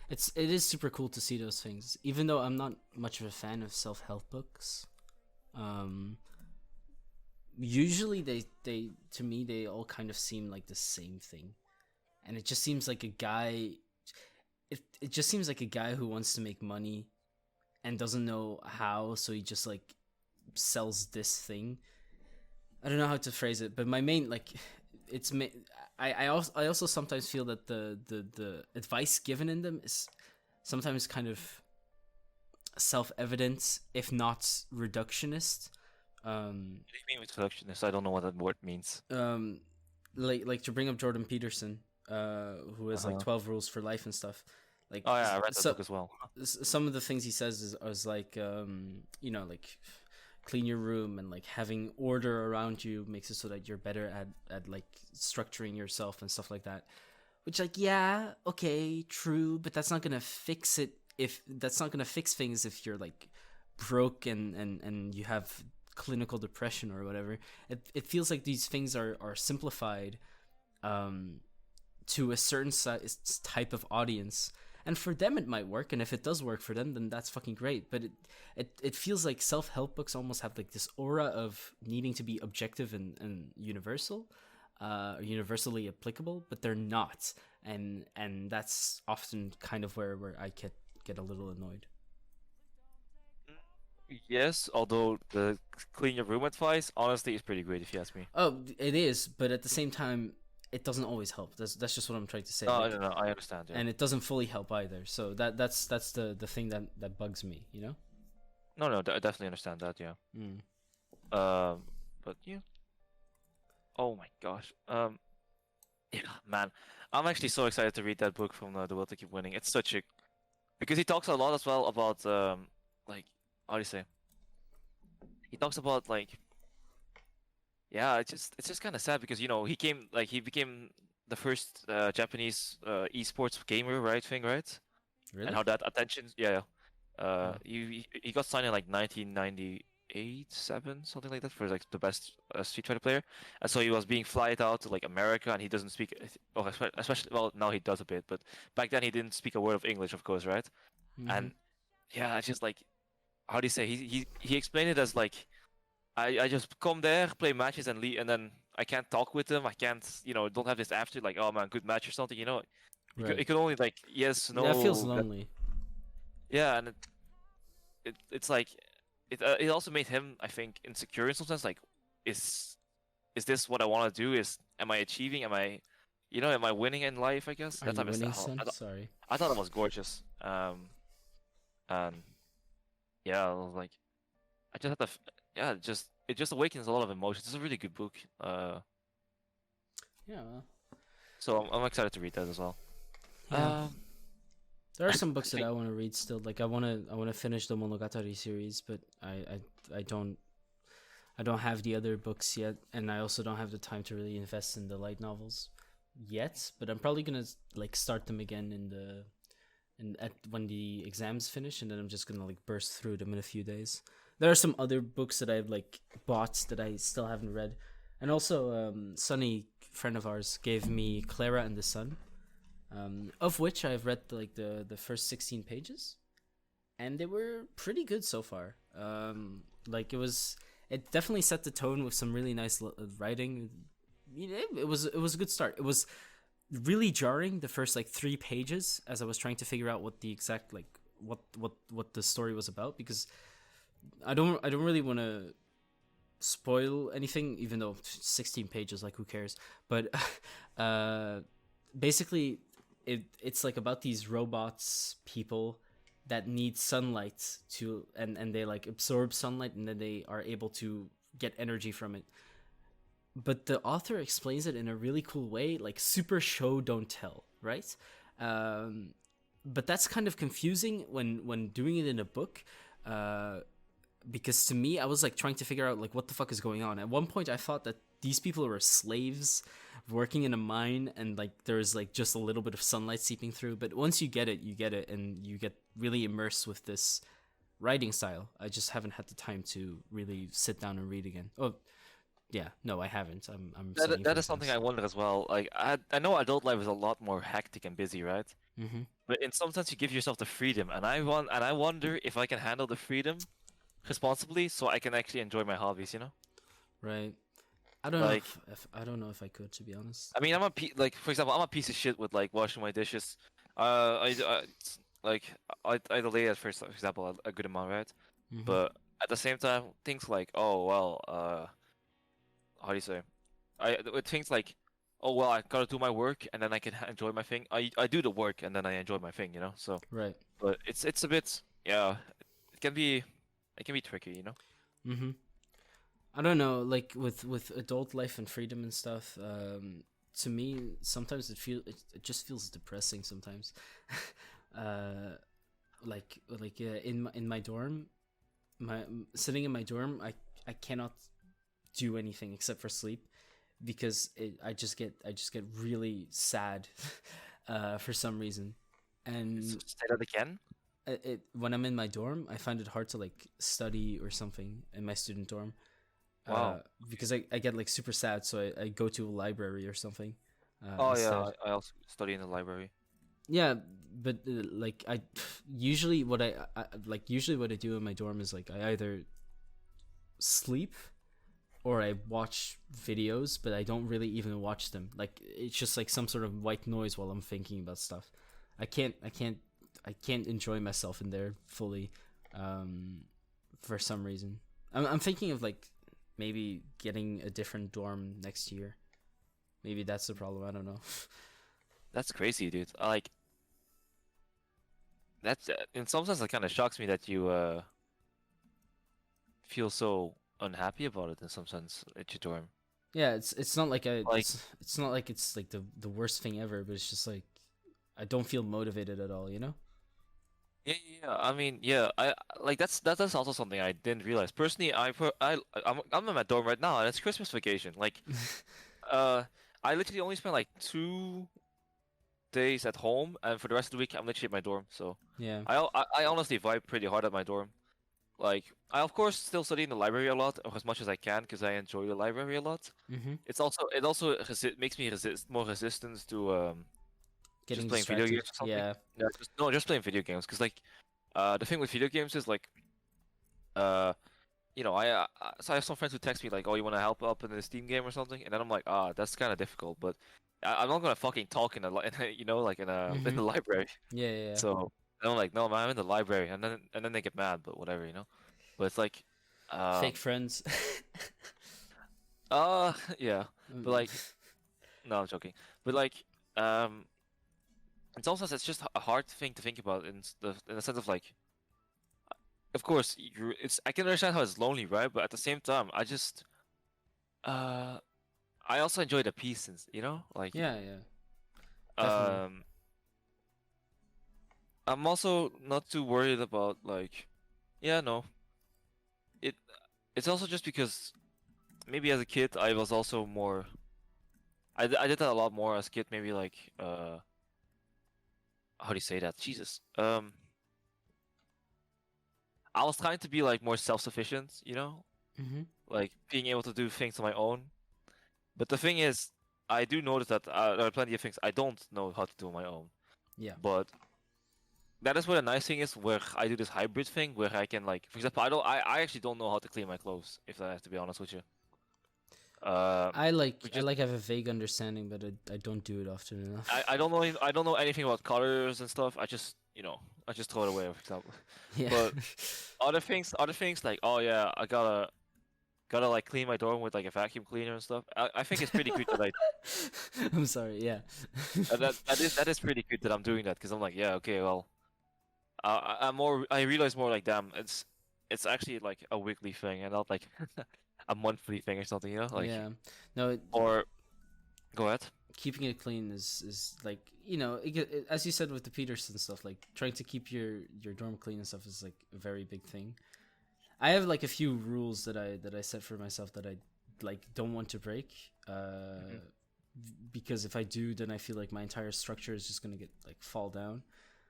it is super cool to see those things. Even though I'm not much of a fan of self help books, Usually they to me they all kind of seem like the same thing, and it just seems like a guy. It just seems like a guy who wants to make money, and doesn't know how, so he just like sells this thing. I don't know how to phrase it, but my main like it's I also sometimes feel that the advice given in them is sometimes kind of self-evident, if not reductionist. What do you mean with reductionist? I don't know what that word means. Like to bring up Jordan Peterson, who has like 12 rules for life and stuff. Like, oh yeah, I read that book as well. Some of the things he says is like, you know, like clean your room and like having order around you makes it so that you're better at like structuring yourself and stuff like that. Which like, yeah, okay, true, but that's not gonna fix it. If that's not gonna fix things if you're like broke and you have clinical depression or whatever. It feels like these things are simplified to a certain type of audience, and for them it might work, and if it does work for them, then that's fucking great. But it feels like self-help books almost have like this aura of needing to be objective and universal, universally applicable, but they're not, and that's often kind of where I get a little annoyed. Yes, although the clean your room advice honestly is pretty great if you ask me. Oh, it is, but at the same time, it doesn't always help. That's just what I'm trying to say. No, like, no, I understand. Yeah. And it doesn't fully help either. So that's the thing that bugs me, you know? No, I definitely understand that. Yeah. Mm. But yeah. Oh my gosh. Yeah, man, I'm actually so excited to read that book from The Will to Keep Winning. It's such a because he talks a lot as well about like how do you say? He talks about like yeah, it's just kind of sad because you know he became the first Japanese esports gamer, right? Really? And how that attention, yeah, Oh. he got signed in like 1998, 7, something like that, for like the best Street Fighter player, and so he was being flied out to like America, and he doesn't speak, well, especially well now he does a bit, but back then he didn't speak a word of English, of course, right? Mhm. And yeah, it's just like how do you say? He explained it as like I just come there, play matches, and leave, and then I can't talk with them. I can't, don't have this after like, oh man, good match or something. Right. It could only like yes, no. That feels lonely. Yeah, and it's like it also made him, I think, insecure in some sense. Like, is this what I want to do? Am I achieving? Am I winning in life? I guess Are you type of winning, stuff. son? Sorry. I thought it was gorgeous. And yeah, I was like, I just had to, yeah, it just awakens a lot of emotions. It's a really good book. Yeah. Well, So I'm excited to read that as well. yeah. There are some I books that think I want to read still. Like I wanna finish the Monogatari series, but I don't have the other books yet, and I also don't have the time to really invest in the light novels yet. But I'm probably gonna like start them again when the exams finish, and then I'm just gonna like burst through them in a few days. There are some other books that I've like bought that I still haven't read, and also Sunny, friend of ours, gave me Clara and the Sun, of which I've read like the first 16 pages, and they were pretty good so far. Like it definitely set the tone with some really nice writing. It was a good start. It was really jarring the first like 3 pages as I was trying to figure out what the exact like what the story was about, because I don't really want to spoil anything, even though 16 pages, like who cares. But basically it's like about these robots people that need sunlight to and they like absorb sunlight, and then they are able to get energy from it. But the author explains it in a really cool way, like super show don't tell, right? But that's kind of confusing when doing it in a book, because to me I was like trying to figure out like what the fuck is going on. At one point I thought that these people were slaves working in a mine, and like there's like just a little bit of sunlight seeping through. But once you get it, and you get really immersed with this writing style. I just haven't had the time to really sit down and read again. Oh yeah, no, I haven't. I'm that is something I wonder as well. Like I know adult life is a lot more hectic and busy, right? Mm-hmm. But in some sense, you give yourself the freedom, and I wonder if I can handle the freedom responsibly, so I can actually enjoy my hobbies. You know, Right. I don't know like if I don't know if I could, to be honest. I mean, like for example, I'm a piece of shit with like washing my dishes. Like I delay it for example a good amount, right? Hmm. But at the same time, things like oh well, how do you say? With things like oh well, I gotta do my work and then I can enjoy my thing. I do the work and then I enjoy my thing, you know. So, Right. but it's a bit yeah, it can be it can be tricky, you know. Hmm. I don't know, like with adult life and freedom and stuff. To me, sometimes it just feels depressing sometimes. uh, in my dorm, my sitting in my dorm, I cannot do anything except for sleep because I just get really sad, for some reason, and Say that again. when I'm in my dorm, I find it hard to like study or something in my student dorm, Wow. because I get like super sad, so I go to a library or something, Oh instead. yeah, I also study in the library. Yeah, but like I usually usually what I do in my dorm is like I either sleep or I watch videos, but I don't really even watch them. Like it's just like some sort of white noise while I'm thinking about stuff. I can't enjoy myself in there fully, um, for some reason. I'm thinking of like maybe getting a different dorm next year. Maybe that's the problem. I don't know. That's crazy, dude. Like that's in some sense it kind of shocks me that you feel so unhappy about it in some sense at your dorm. Yeah, Like it's not like it's like the worst thing ever, but it's just like I don't feel motivated at all. You know? yeah, yeah, yeah. I mean, yeah, I like that's also something I didn't realize. Personally, I'm in my dorm right now, and it's Christmas vacation. Like, uh, I literally only spent like 2 days at home, and for the rest of the week, I'm literally at my dorm. So, Yeah. I honestly vibe pretty hard at my dorm. Like, I of course still study in the library a lot, or as much as I can, because I enjoy the library a lot. Mm-hmm. Makes me resist more resistance to just Getting playing video distracted. games or something. Yeah. Yeah, just playing video games, because like the thing with video games is like uh so I have some friends who text me like, "Oh, you want to help up in the Steam game or something?" And then I'm like, "Ah, that's kind of difficult." But I'm not gonna fucking talk in like in Mm-hmm. the library. Yeah, yeah, yeah. So and I'm like, "No, man, I'm in the library," and then they get mad, but whatever, you know. But it's like, Fake um, friends. yeah. But Mm. like, no, I'm joking. But like, um, it's also it's just a hard thing to think about in the sense of like, of course, it's I can understand how it's lonely, right? But at the same time, uh. I also enjoy the peace, and you know, like Yeah, yeah. Definitely. um, I'm also not too worried about like, yeah, no, it it's also just because maybe as a kid I was also more, I did that a lot more as a kid, maybe like how do you say that? Jesus, I was trying to be like more self-sufficient, you know, Mm-hmm. like being able to do things on my own. But the thing is, I do notice that there are plenty of things I don't know how to do on my own, Yeah. but that is where the nice thing is, where I do this hybrid thing, where I can like, for example, I actually don't know how to clean my clothes, if I have to be honest with you. We I just like have a vague understanding, but I don't do it often enough. I don't know I don't know anything about colors and stuff. I just I just throw it away, for example. Yeah. But other things like oh yeah, I gotta like clean my dorm with like a vacuum cleaner and stuff. I think it's pretty good that I'm sorry. Yeah. that is pretty good that I'm doing that because I'm like yeah okay well I realize more like damn it's actually like a weekly thing and not like a monthly thing or something, you know? Like Yeah. No, or go ahead. keeping it clean is like as you said with the Peterson stuff, like trying to keep your dorm clean and stuff is like a very big thing. I have like a few rules that I set for myself that I like don't want to break. Mhm. Because if I do, then I feel like my entire structure is just gonna get like fall down.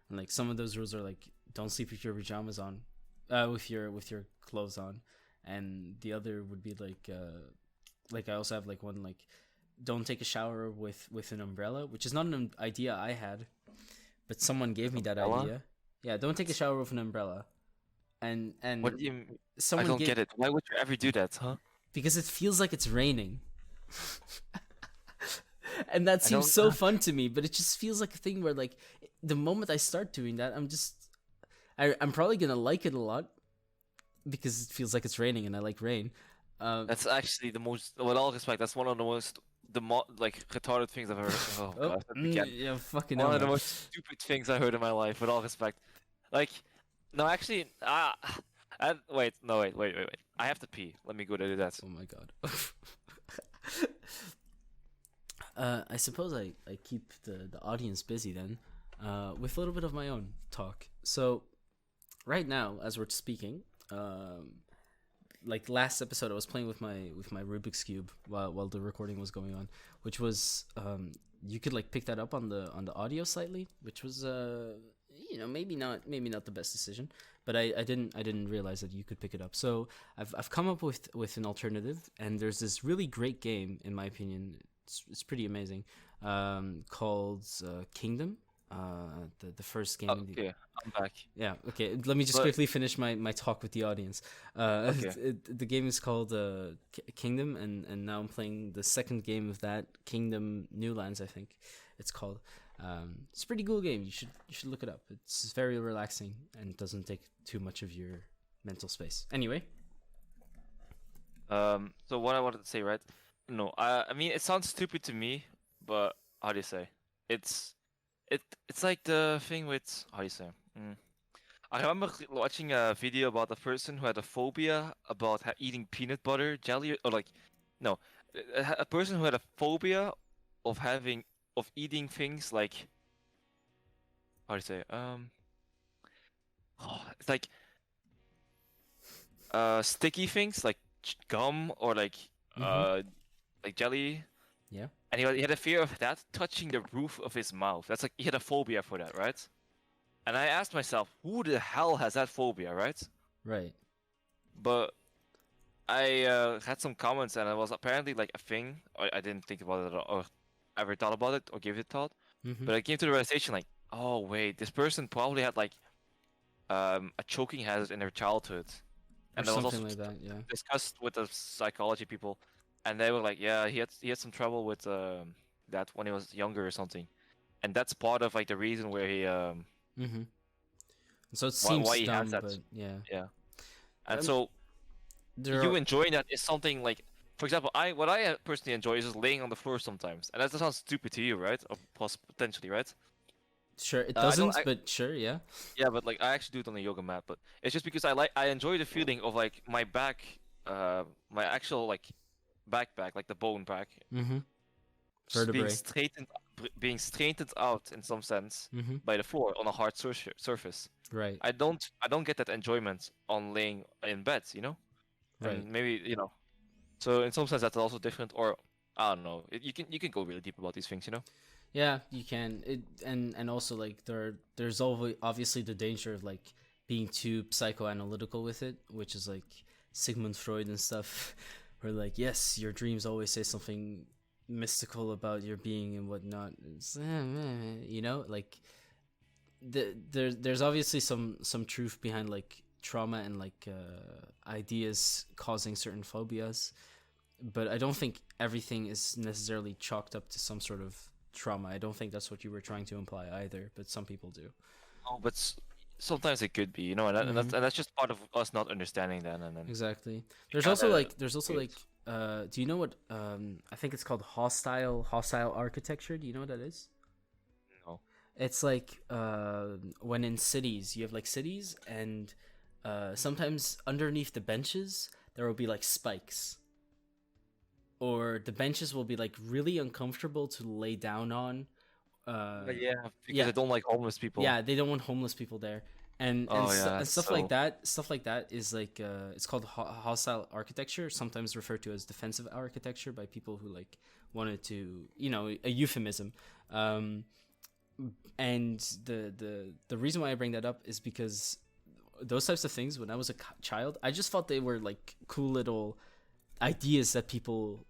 And like some of those rules are like don't sleep with your pajamas on, with your clothes on, and the other would be like I also have like one like don't take a shower with an umbrella, which is not an idea I had, but someone gave With me that umbrella? idea. Yeah, don't take a shower with an umbrella. What and do you? I someone don't gave get it. Why would you ever do that, huh? because it feels like it's raining. And that I seems don't. so fun to me, but it just feels like a thing where like the moment I start doing that, I'm probably gonna like it a lot because it feels like it's raining and I like rain. That's actually the most. With all respect, that's one of the most like retarded things I've ever. Oh Oh, god, again. yeah, fucking hell, One of the man. most stupid things I heard in my life. With all respect, like, no, actually, wait, no, wait. I have to pee. Let me go to do that. Oh my god. I suppose I keep the audience busy then, with a little bit of my own talk. So, right now, as we're speaking, like last episode, I was playing with my Rubik's cube while the recording was going on, which was you could like pick that up on the audio slightly, which was maybe not the best decision, but I didn't realize that you could pick it up. So I've come up with an alternative, and there's this really great game in my opinion. It's pretty amazing, called Kingdom. The first game. Okay, I'm back. Yeah. Okay. Let me just But quickly finish my talk with the audience. okay, The game is called Kingdom, and now I'm playing the second game of that, Kingdom New Lands, I think it's called. It's a pretty cool game. You should look it up. It's very relaxing and doesn't take too much of your mental space. Anyway. so what I wanted to say, right? No, I mean it sounds stupid to me, but how do you say? It's it's like the thing with how do you say? I remember watching a video about a person who had a phobia about eating peanut butter jelly, or like, no, a person who had a phobia of eating things like how do you say? It's like sticky things like gum or Mm-hmm. like jelly. Yeah. And he had a fear of that touching the roof of his mouth. That's like he had a phobia for that, right? And I asked myself, who the hell has that phobia, right? Right. But I had some comments, and it was apparently like a thing. I didn't think about it or ever thought about it or gave it thought. Mm-hmm. But I came to the realization, like, oh wait, this person probably had like a choking hazard in their childhood, Or and that was something also like that. Yeah. discussed with the psychology people, and they were like, yeah, he had some trouble with that when he was younger or something, and that's part of like the reason where he Mm-hmm. So it why seems he has dumb, that. but yeah. Yeah. And Um, so there you are enjoying that is something like, for example, what I personally enjoy is just laying on the floor sometimes, and that sounds stupid to you, right? Or potentially, right? sure it I don't. doesn't, but sure, yeah. Yeah, but like I actually do it on a yoga mat, but it's just because I enjoy the feeling of like my back, my actual like back, like the bone back, Mm-hmm. being Vertebrae. straightened out in some sense Mm-hmm. by the floor on a hard surface. Right. I don't get that enjoyment on laying in bed, Right. and maybe So in some sense that's also different, or I don't know. You can go really deep about these things. Yeah, you can. And also like there's always obviously the danger of like being too psychoanalytical with it, which is like Sigmund Freud and stuff, where like yes, your dreams always say something mystical about your being and whatnot. Like there's obviously some truth behind like trauma and like ideas causing certain phobias, but I don't think everything is necessarily chalked up to some sort of trauma. I don't think that's what you were trying to imply either, but some people do. Oh, but sometimes it could be, and, that, and Hmm. that's just part of us not understanding that, and then Exactly. you There's kind also of like it. do you know what I think it's called hostile architecture? Do you know what that is? No. It's like when in cities you have like cities and sometimes underneath the benches there will be like spikes, or the benches will be like really uncomfortable to lay down on. Yeah, because Yeah, I don't like homeless people. yeah, they don't want homeless people there, Oh yeah, and stuff like so that. Stuff like that is like it's called hostile architecture, sometimes referred to as defensive architecture by people who like wanted to, a euphemism. Um, and the reason why I bring that up is because those types of things, when I was a child, I just thought they were like cool little ideas that people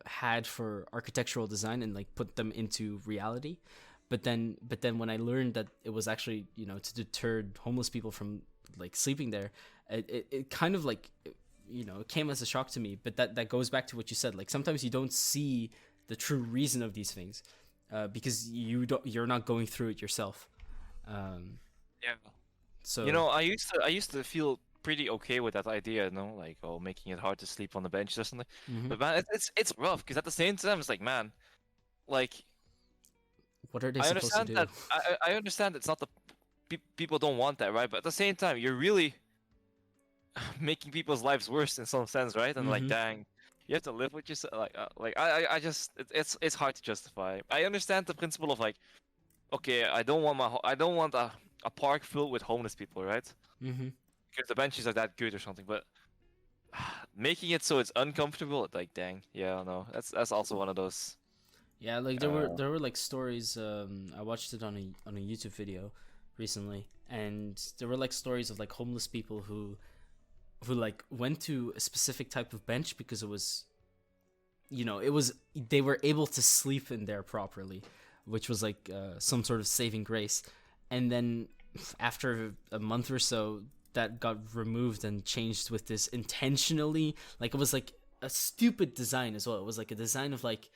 had for architectural design and like put them into reality. But then when I learned that it was actually, to deter homeless people from like sleeping there, it kind of like, you know, it came as a shock to me. But that goes back to what you said. Like sometimes you don't see the true reason of these things, because you're not going through it yourself. Yeah. So You know, I used to feel pretty okay with that idea, you know, like making it hard to sleep on the bench or something. mhm. But man, it's rough because at the same time it's like, man, like What are they I supposed to understand do? that I understand it's not the people don't want that, right? But at the same time, you're really making people's lives worse in some sense, right? And like, Mhm. dang, you have to live with yourself. Like I just it's hard to justify. I understand the principle of like, okay, I don't want a park filled with homeless people, right? Mhm. Because the benches are that good or something, but making it so it's uncomfortable, like, dang, yeah, no, that's also one of those. Yeah, like Uh, there were like stories. I watched it on a YouTube video recently, and there were like stories of like homeless people who like went to a specific type of bench because it was, you know, it was, they were able to sleep in there properly, which was like some sort of saving grace. And then after a month or so, that got removed and changed with this intentionally, like it was like a stupid design as well. It was like a design of like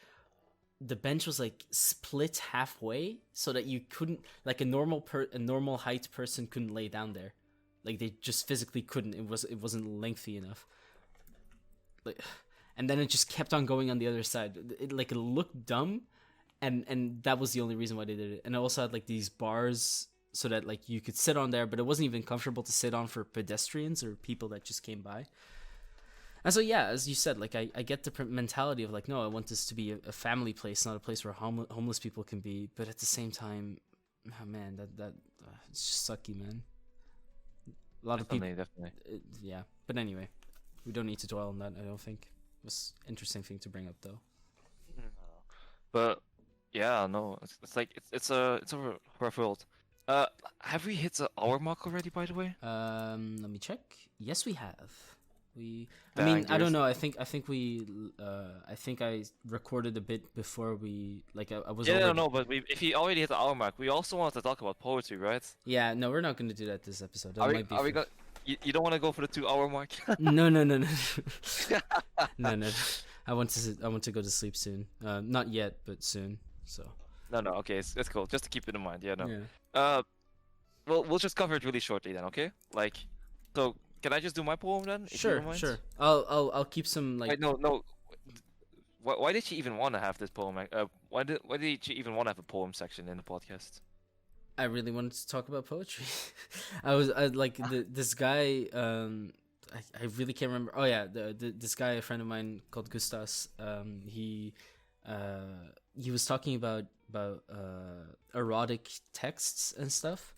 the bench was like split halfway so that you couldn't, like a normal height person couldn't lay down there, like they just physically couldn't. It wasn't lengthy enough, like, and then it just kept on going on the other side. It looked dumb, and that was the only reason why they did it. And it also had like these bars so that like you could sit on there, but it wasn't even comfortable to sit on for pedestrians or people that just came by. And so yeah, as you said, like I get the mentality of like, no, I want this to be a family place, not a place where homeless people can be. But at the same time, oh man, that it's just sucky, man. A lot of people, definitely. yeah. But anyway, we don't need to dwell on that. I don't think it was interesting thing to bring up though. But yeah, no, it's like it's a rough world. Have we hit the hour mark already, by the way? Let me check. Yes, we have. I Dang, mean, I don't dude. know. I think I recorded a bit before we, like, I was Yeah, no, already. no, but if he already hit the hour mark, we also wanted to talk about poetry, right? Yeah, no, we're not going to do that this episode. That Are we might be are we for. gonna? You don't want to go for the 2 hour mark? No, no, no, no, no, no. I want to go to sleep soon. Not yet, but soon. So. No, no, okay, it's cool. Just to keep it in mind. Yeah, no. Yeah. Uh, well, we'll just cover it really shortly then, okay? Like, so can I just do my poem then, if you Sure, don't mind? sure. I'll keep some like. Wait, no, no. Why did she even want to have this poem? Why did she even want to have a poem section in the podcast? I really wanted to talk about poetry. I like this guy. I really can't remember. Oh yeah, this guy, a friend of mine called Gustas. He was talking about erotic texts and stuff,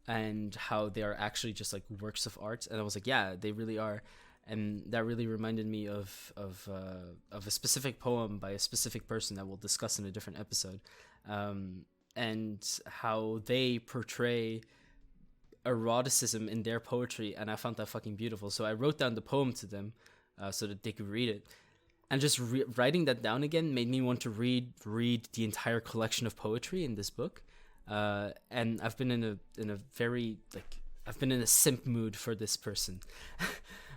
and how they are actually just like works of art. And I was like, yeah, they really are. And that really reminded me of a specific poem by a specific person that we'll discuss in a different episode. And how they portray eroticism in their poetry, and I found that fucking beautiful. So I wrote down the poem to them, so that they could read it. And just writing that down again made me want to read the entire collection of poetry in this book. And I've been in a very like I've been in a simp mood for this person,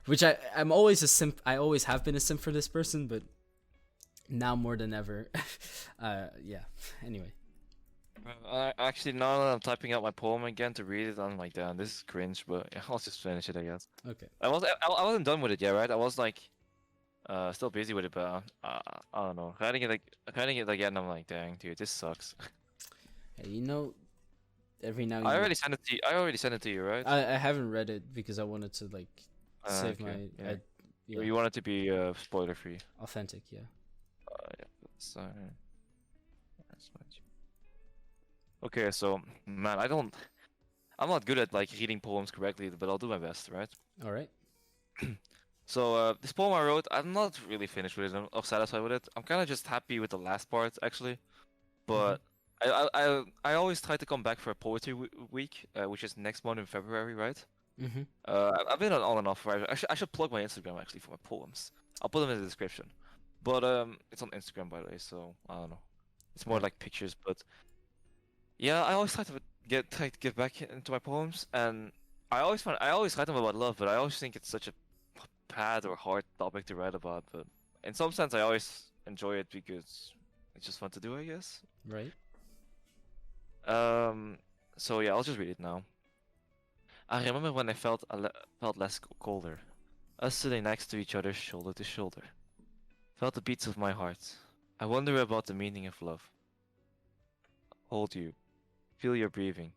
which I'm always a simp. I always have been a simp for this person, but now more than ever. Yeah. Anyway. Actually, now that I'm typing out my poem again to read it, I'm like, damn, this is cringe, but yeah, I'll just finish it, I guess. Okay. I wasn't done with it yet, right? I was like, still busy with it, but I don't know. Writing it again, I'm like, dang, dude, this sucks. Hey, you know, every now and I then. already sent it to you. I already sent it to you, right? I haven't read it because I wanted to like save Okay, my yeah. yeah, You want it to be spoiler free. authentic. Yeah. Yeah. So, okay, so man, I'm not good at like reading poems correctly, but I'll do my best, right? All right. So this poem I wrote, I'm not really finished with it or satisfied with it. I'm kind of just happy with the last part actually, but I always try to come back for a poetry week, which is next month in February, right? Mm-hmm. I've been on and off, right? I should plug my Instagram actually for my poems. I'll put them in the description. But it's on Instagram by the way, so I don't know. It's more Right. like pictures, but yeah, I always try to get back into my poems, and I always write them about love, but I always think it's such a bad or hard topic to write about. But in some sense, I always enjoy it because it's just fun to do, I guess. Right? So yeah, I'll just read it now. I remember when I felt less colder. Us sitting next to each other, shoulder to shoulder. Felt the beats of my heart. I wonder about the meaning of love. Hold you. Feel your breathing.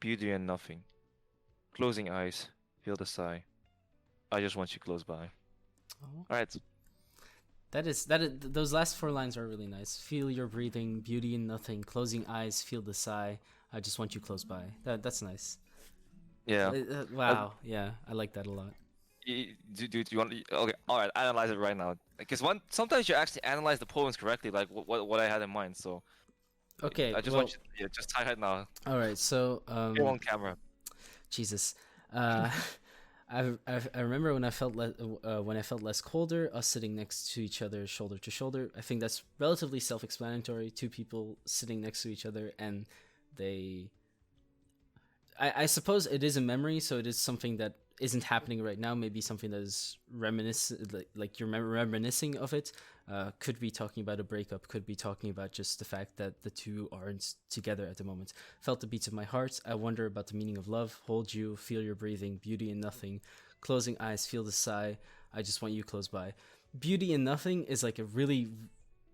Beauty and nothing. Closing eyes. Feel the sigh. I just want you close by. Oh. Alright. That is those last four lines are really nice. Feel your breathing, beauty in nothing, closing eyes, feel the sigh. I just want you close by. That's nice. Yeah. Wow. Yeah, I like that a lot. Do you want? Okay. Alright. Analyze it right now. Because sometimes you actually analyze the poems correctly, like what I had in mind. So. Okay. I just want you. Yeah. Just tie it now. All right. So. Go on camera. Jesus. I remember when I felt less colder, us sitting next to each other, shoulder to shoulder. I think that's relatively self-explanatory. Two people sitting next to each other, and they. I suppose it is a memory, so it is something that isn't happening right now. Maybe something that is like you're reminiscing of it. Could be talking about a breakup. Could be talking about just the fact that the two aren't together at the moment. Felt the beats of my heart. I wonder about the meaning of love. Hold you. Feel your breathing. Beauty in nothing. Closing eyes. Feel the sigh. I just want you close by. Beauty in nothing is like a really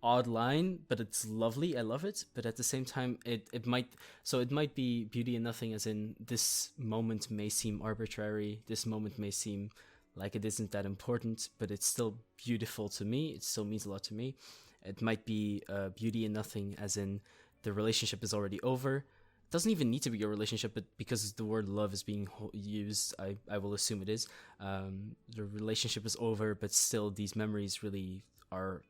odd line, but it's lovely. I love it. But at the same time, it might be beauty in nothing, as in this moment may seem arbitrary. This moment may seem like it isn't that important, but it's still beautiful to me. It still means a lot to me. It might be beauty in nothing, as in the relationship is already over. It doesn't even need to be a relationship, but because the word love is being used, I will assume it is. The relationship is over, but still these memories really are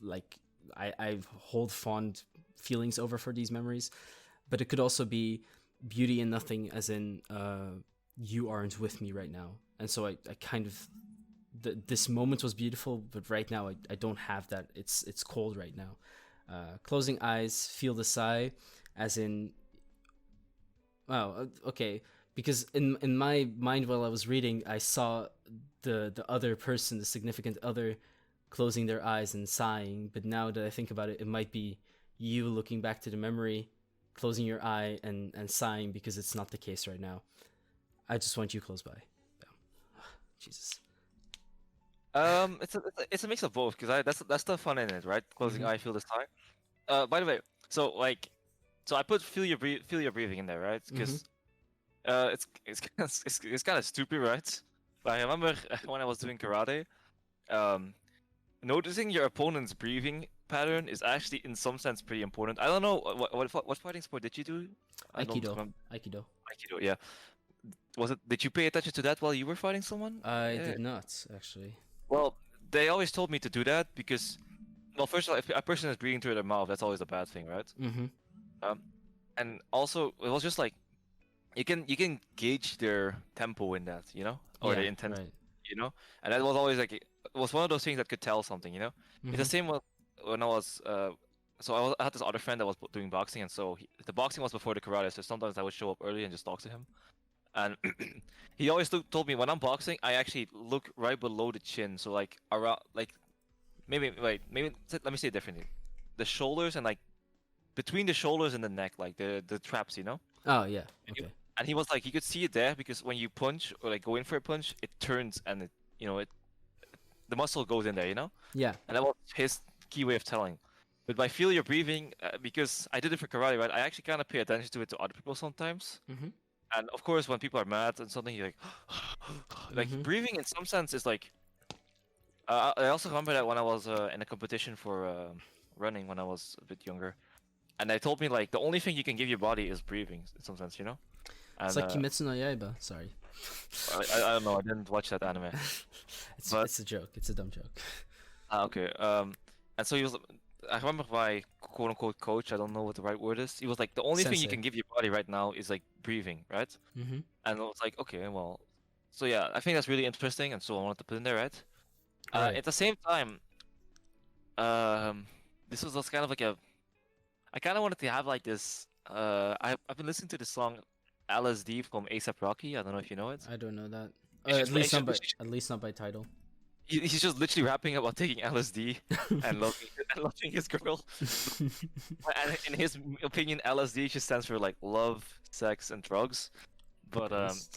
like I hold fond feelings over for these memories. But it could also be beauty in nothing, as in you aren't with me right now, and so I kind of this moment was beautiful, but right now I don't have that. It's cold right now. Closing eyes, feel the sigh, as in okay, because in my mind while I was reading, I saw the other person, the significant other, closing their eyes and sighing. But now that I think about it, it might be you looking back to the memory, closing your eye and sighing, because it's not the case right now. I just want you close by. Yeah. Jesus. It's a mix of both, because that's the fun in it, right? Closing eye, feel the sigh. By the way, so I put feel your breathing in there, right? Because it's kind of stupid, right? But I remember when I was doing karate, noticing your opponent's breathing pattern is actually in some sense pretty important. I don't know what fighting sport did you do? Aikido. Aikido, yeah. Did you pay attention to that while you were fighting someone? I did not, actually. Well, they always told me to do that because, well, first of all, if a person is breathing through their mouth, that's always a bad thing, right? And also it was just like you can gauge their tempo in that, or the intensity, right. and that was always like it was one of those things that could tell something, It's the same when I was I had this other friend that was doing boxing, and so the boxing was before the karate, so sometimes I would show up early and just talk to him. And he always told me when I'm boxing, I actually look right below the chin, so like around, like maybe let me say it differently, the shoulders and like between the shoulders and the neck, like the traps, Oh yeah. Okay. And he was like, he could see it there because when you punch or like go in for a punch, it turns and the muscle goes in there, Yeah. And that was his key way of telling. But by feel your breathing, because I did it for karate, right? I actually kind of pay attention to it to other people sometimes. And of course, when people are mad and something, you're like, breathing in some sense is like. I also remember that when I was in a competition for running when I was a bit younger, and they told me like the only thing you can give your body is breathing in some sense, And, it's like Kimetsu no Yaiba. Sorry. I don't know. I didn't watch that anime. It's a joke. It's a dumb joke. Okay. And so he was. I remember my quote unquote coach. I don't know what the right word is. He was like, the only thing you can give your body right now is like breathing, right? And I was like, okay, well, so yeah, I think that's really interesting, and so I wanted to put in there, right? At the same time, this was just kind of like I kind of wanted to have like this. I've been listening to this song LSD from A$AP Rocky. I don't know if you know it. I don't know that. It's At just, least not by title. he's just literally rapping about taking LSD and loving his girl. And in his opinion, LSD just stands for like love, sex, and drugs. But Nice.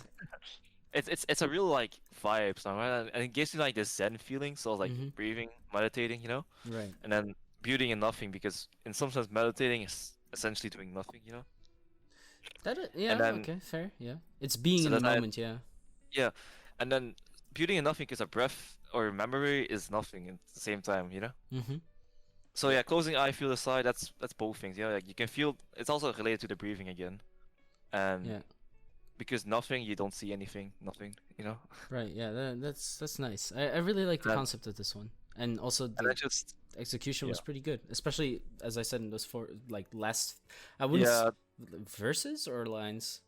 it's a real like vibe song, right? And it gives you like this Zen feeling. So like Mhm. breathing, meditating, you know. Right. And then beauty and nothing, because in some sense meditating is essentially doing nothing, you know. Yeah. And then Okay. Fair. Yeah. It's being so in the then I moment. Yeah. yeah, and then beauty and nothing, because a breath or memory is nothing at the same time, you know. Mhm. So yeah, closing eye, feel the sigh. That's both things. Yeah, like you can feel. It's also related to the breathing again, and Yeah. because nothing, you don't see anything. Nothing, you know. Right. Yeah. That's nice. I really like the And concept of this one, and also and the then just execution yeah, was pretty good, especially as I said in those four like last. I wouldn't yeah. verses or lines.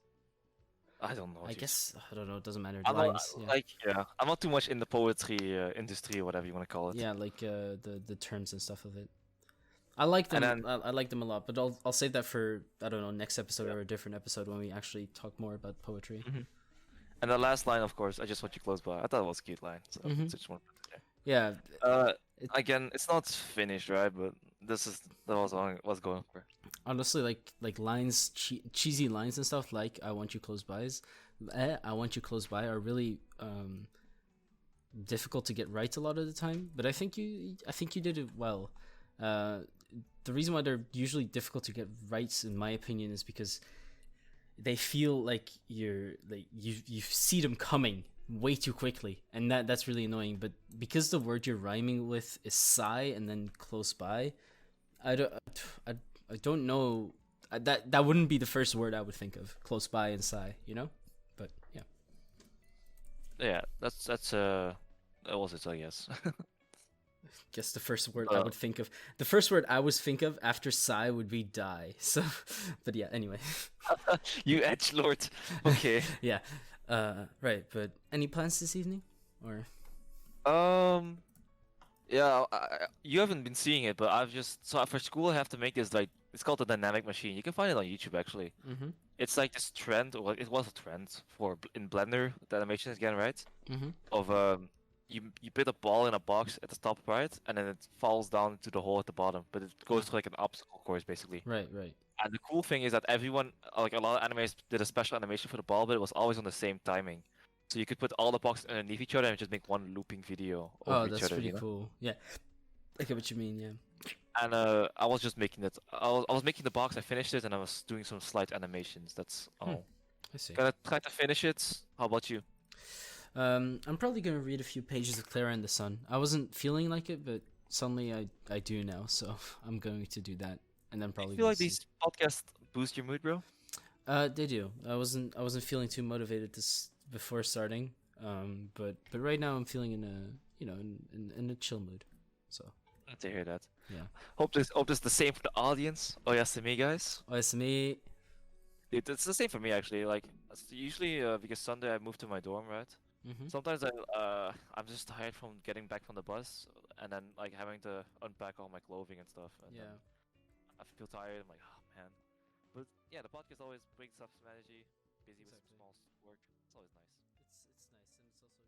I don't know, I dude. guess I don't know. It doesn't matter. I'm not Lines. Yeah. like yeah. I'm not too much in the poetry industry or whatever you want to call it. Yeah. Like the terms and stuff of it. I like And them. then I like them a lot, but I'll save that for I don't know next episode or a different episode when we actually talk more about poetry. mhm. And the last line, of course, I just want you close by. I thought it was a cute line, so Mhm. just want to put it Yeah. there. It, Again, it's not finished, right? But that was what I was going for. honestly, like lines, cheesy lines and stuff like "I want you close bys," "I want you close by" are really difficult to get right a lot of the time. But I think you did it well. Uh, the reason why they're usually difficult to get right, in my opinion, is because they feel like you see them coming way too quickly, and that's really annoying. But because the word you're rhyming with is sigh and then close by, I don't I, I don't know. That wouldn't be the first word I would think of, close by and sigh, you know. But yeah, Yeah, that was it, I guess. guess the first word I Uh, would think of, the first word I would think of after sigh would be die. So, but yeah, anyway. you edge lord. Okay. Yeah, right. But any plans this evening, or Um. Yeah, you haven't been seeing it, but I've just so for school I have to make this like it's called the dynamic machine. You can find it on YouTube actually. mm-hmm. It's like this trend, or it was a trend for in Blender, the animation again, right? Mm-hmm. Of you put a ball in a box at the top right, and then it falls down to the hole at the bottom, but it goes through like an obstacle course basically. Right, right. And the cool thing is that everyone, like a lot of animators, did a special animation for the ball, but it was always on the same timing. So you could put all the boxes underneath each other and just make one looping video Oh, over each that's other, pretty you know? cool. Yeah, I get what you mean. Yeah. And I was just making it. I was making the box. I finished it, and I was doing some slight animations. That's all. I see. Gonna try to finish it. How about you? I'm probably gonna read a few pages of Clara and the Sun. I wasn't feeling like it, but suddenly I do now, so I'm going to do that, and then I probably feel go like to these sleep. podcasts boost your mood, bro. They do. I wasn't feeling too motivated before starting. But right now I'm feeling in a in a chill mood. So Glad to hear that. yeah. Hope this is the same for the audience. Oyasumi, guys. Oyasumi. It's the same for me actually. Like usually because Sunday I move to my dorm, right? Mm-hmm. Sometimes I'm just tired from getting back from the bus and then like having to unpack all my clothing and stuff. And then Yeah. I feel tired. I'm like, oh man. But yeah, the podcast always brings up some energy. Busy with some Exactly. small work. It's always nice. It's nice, and it's also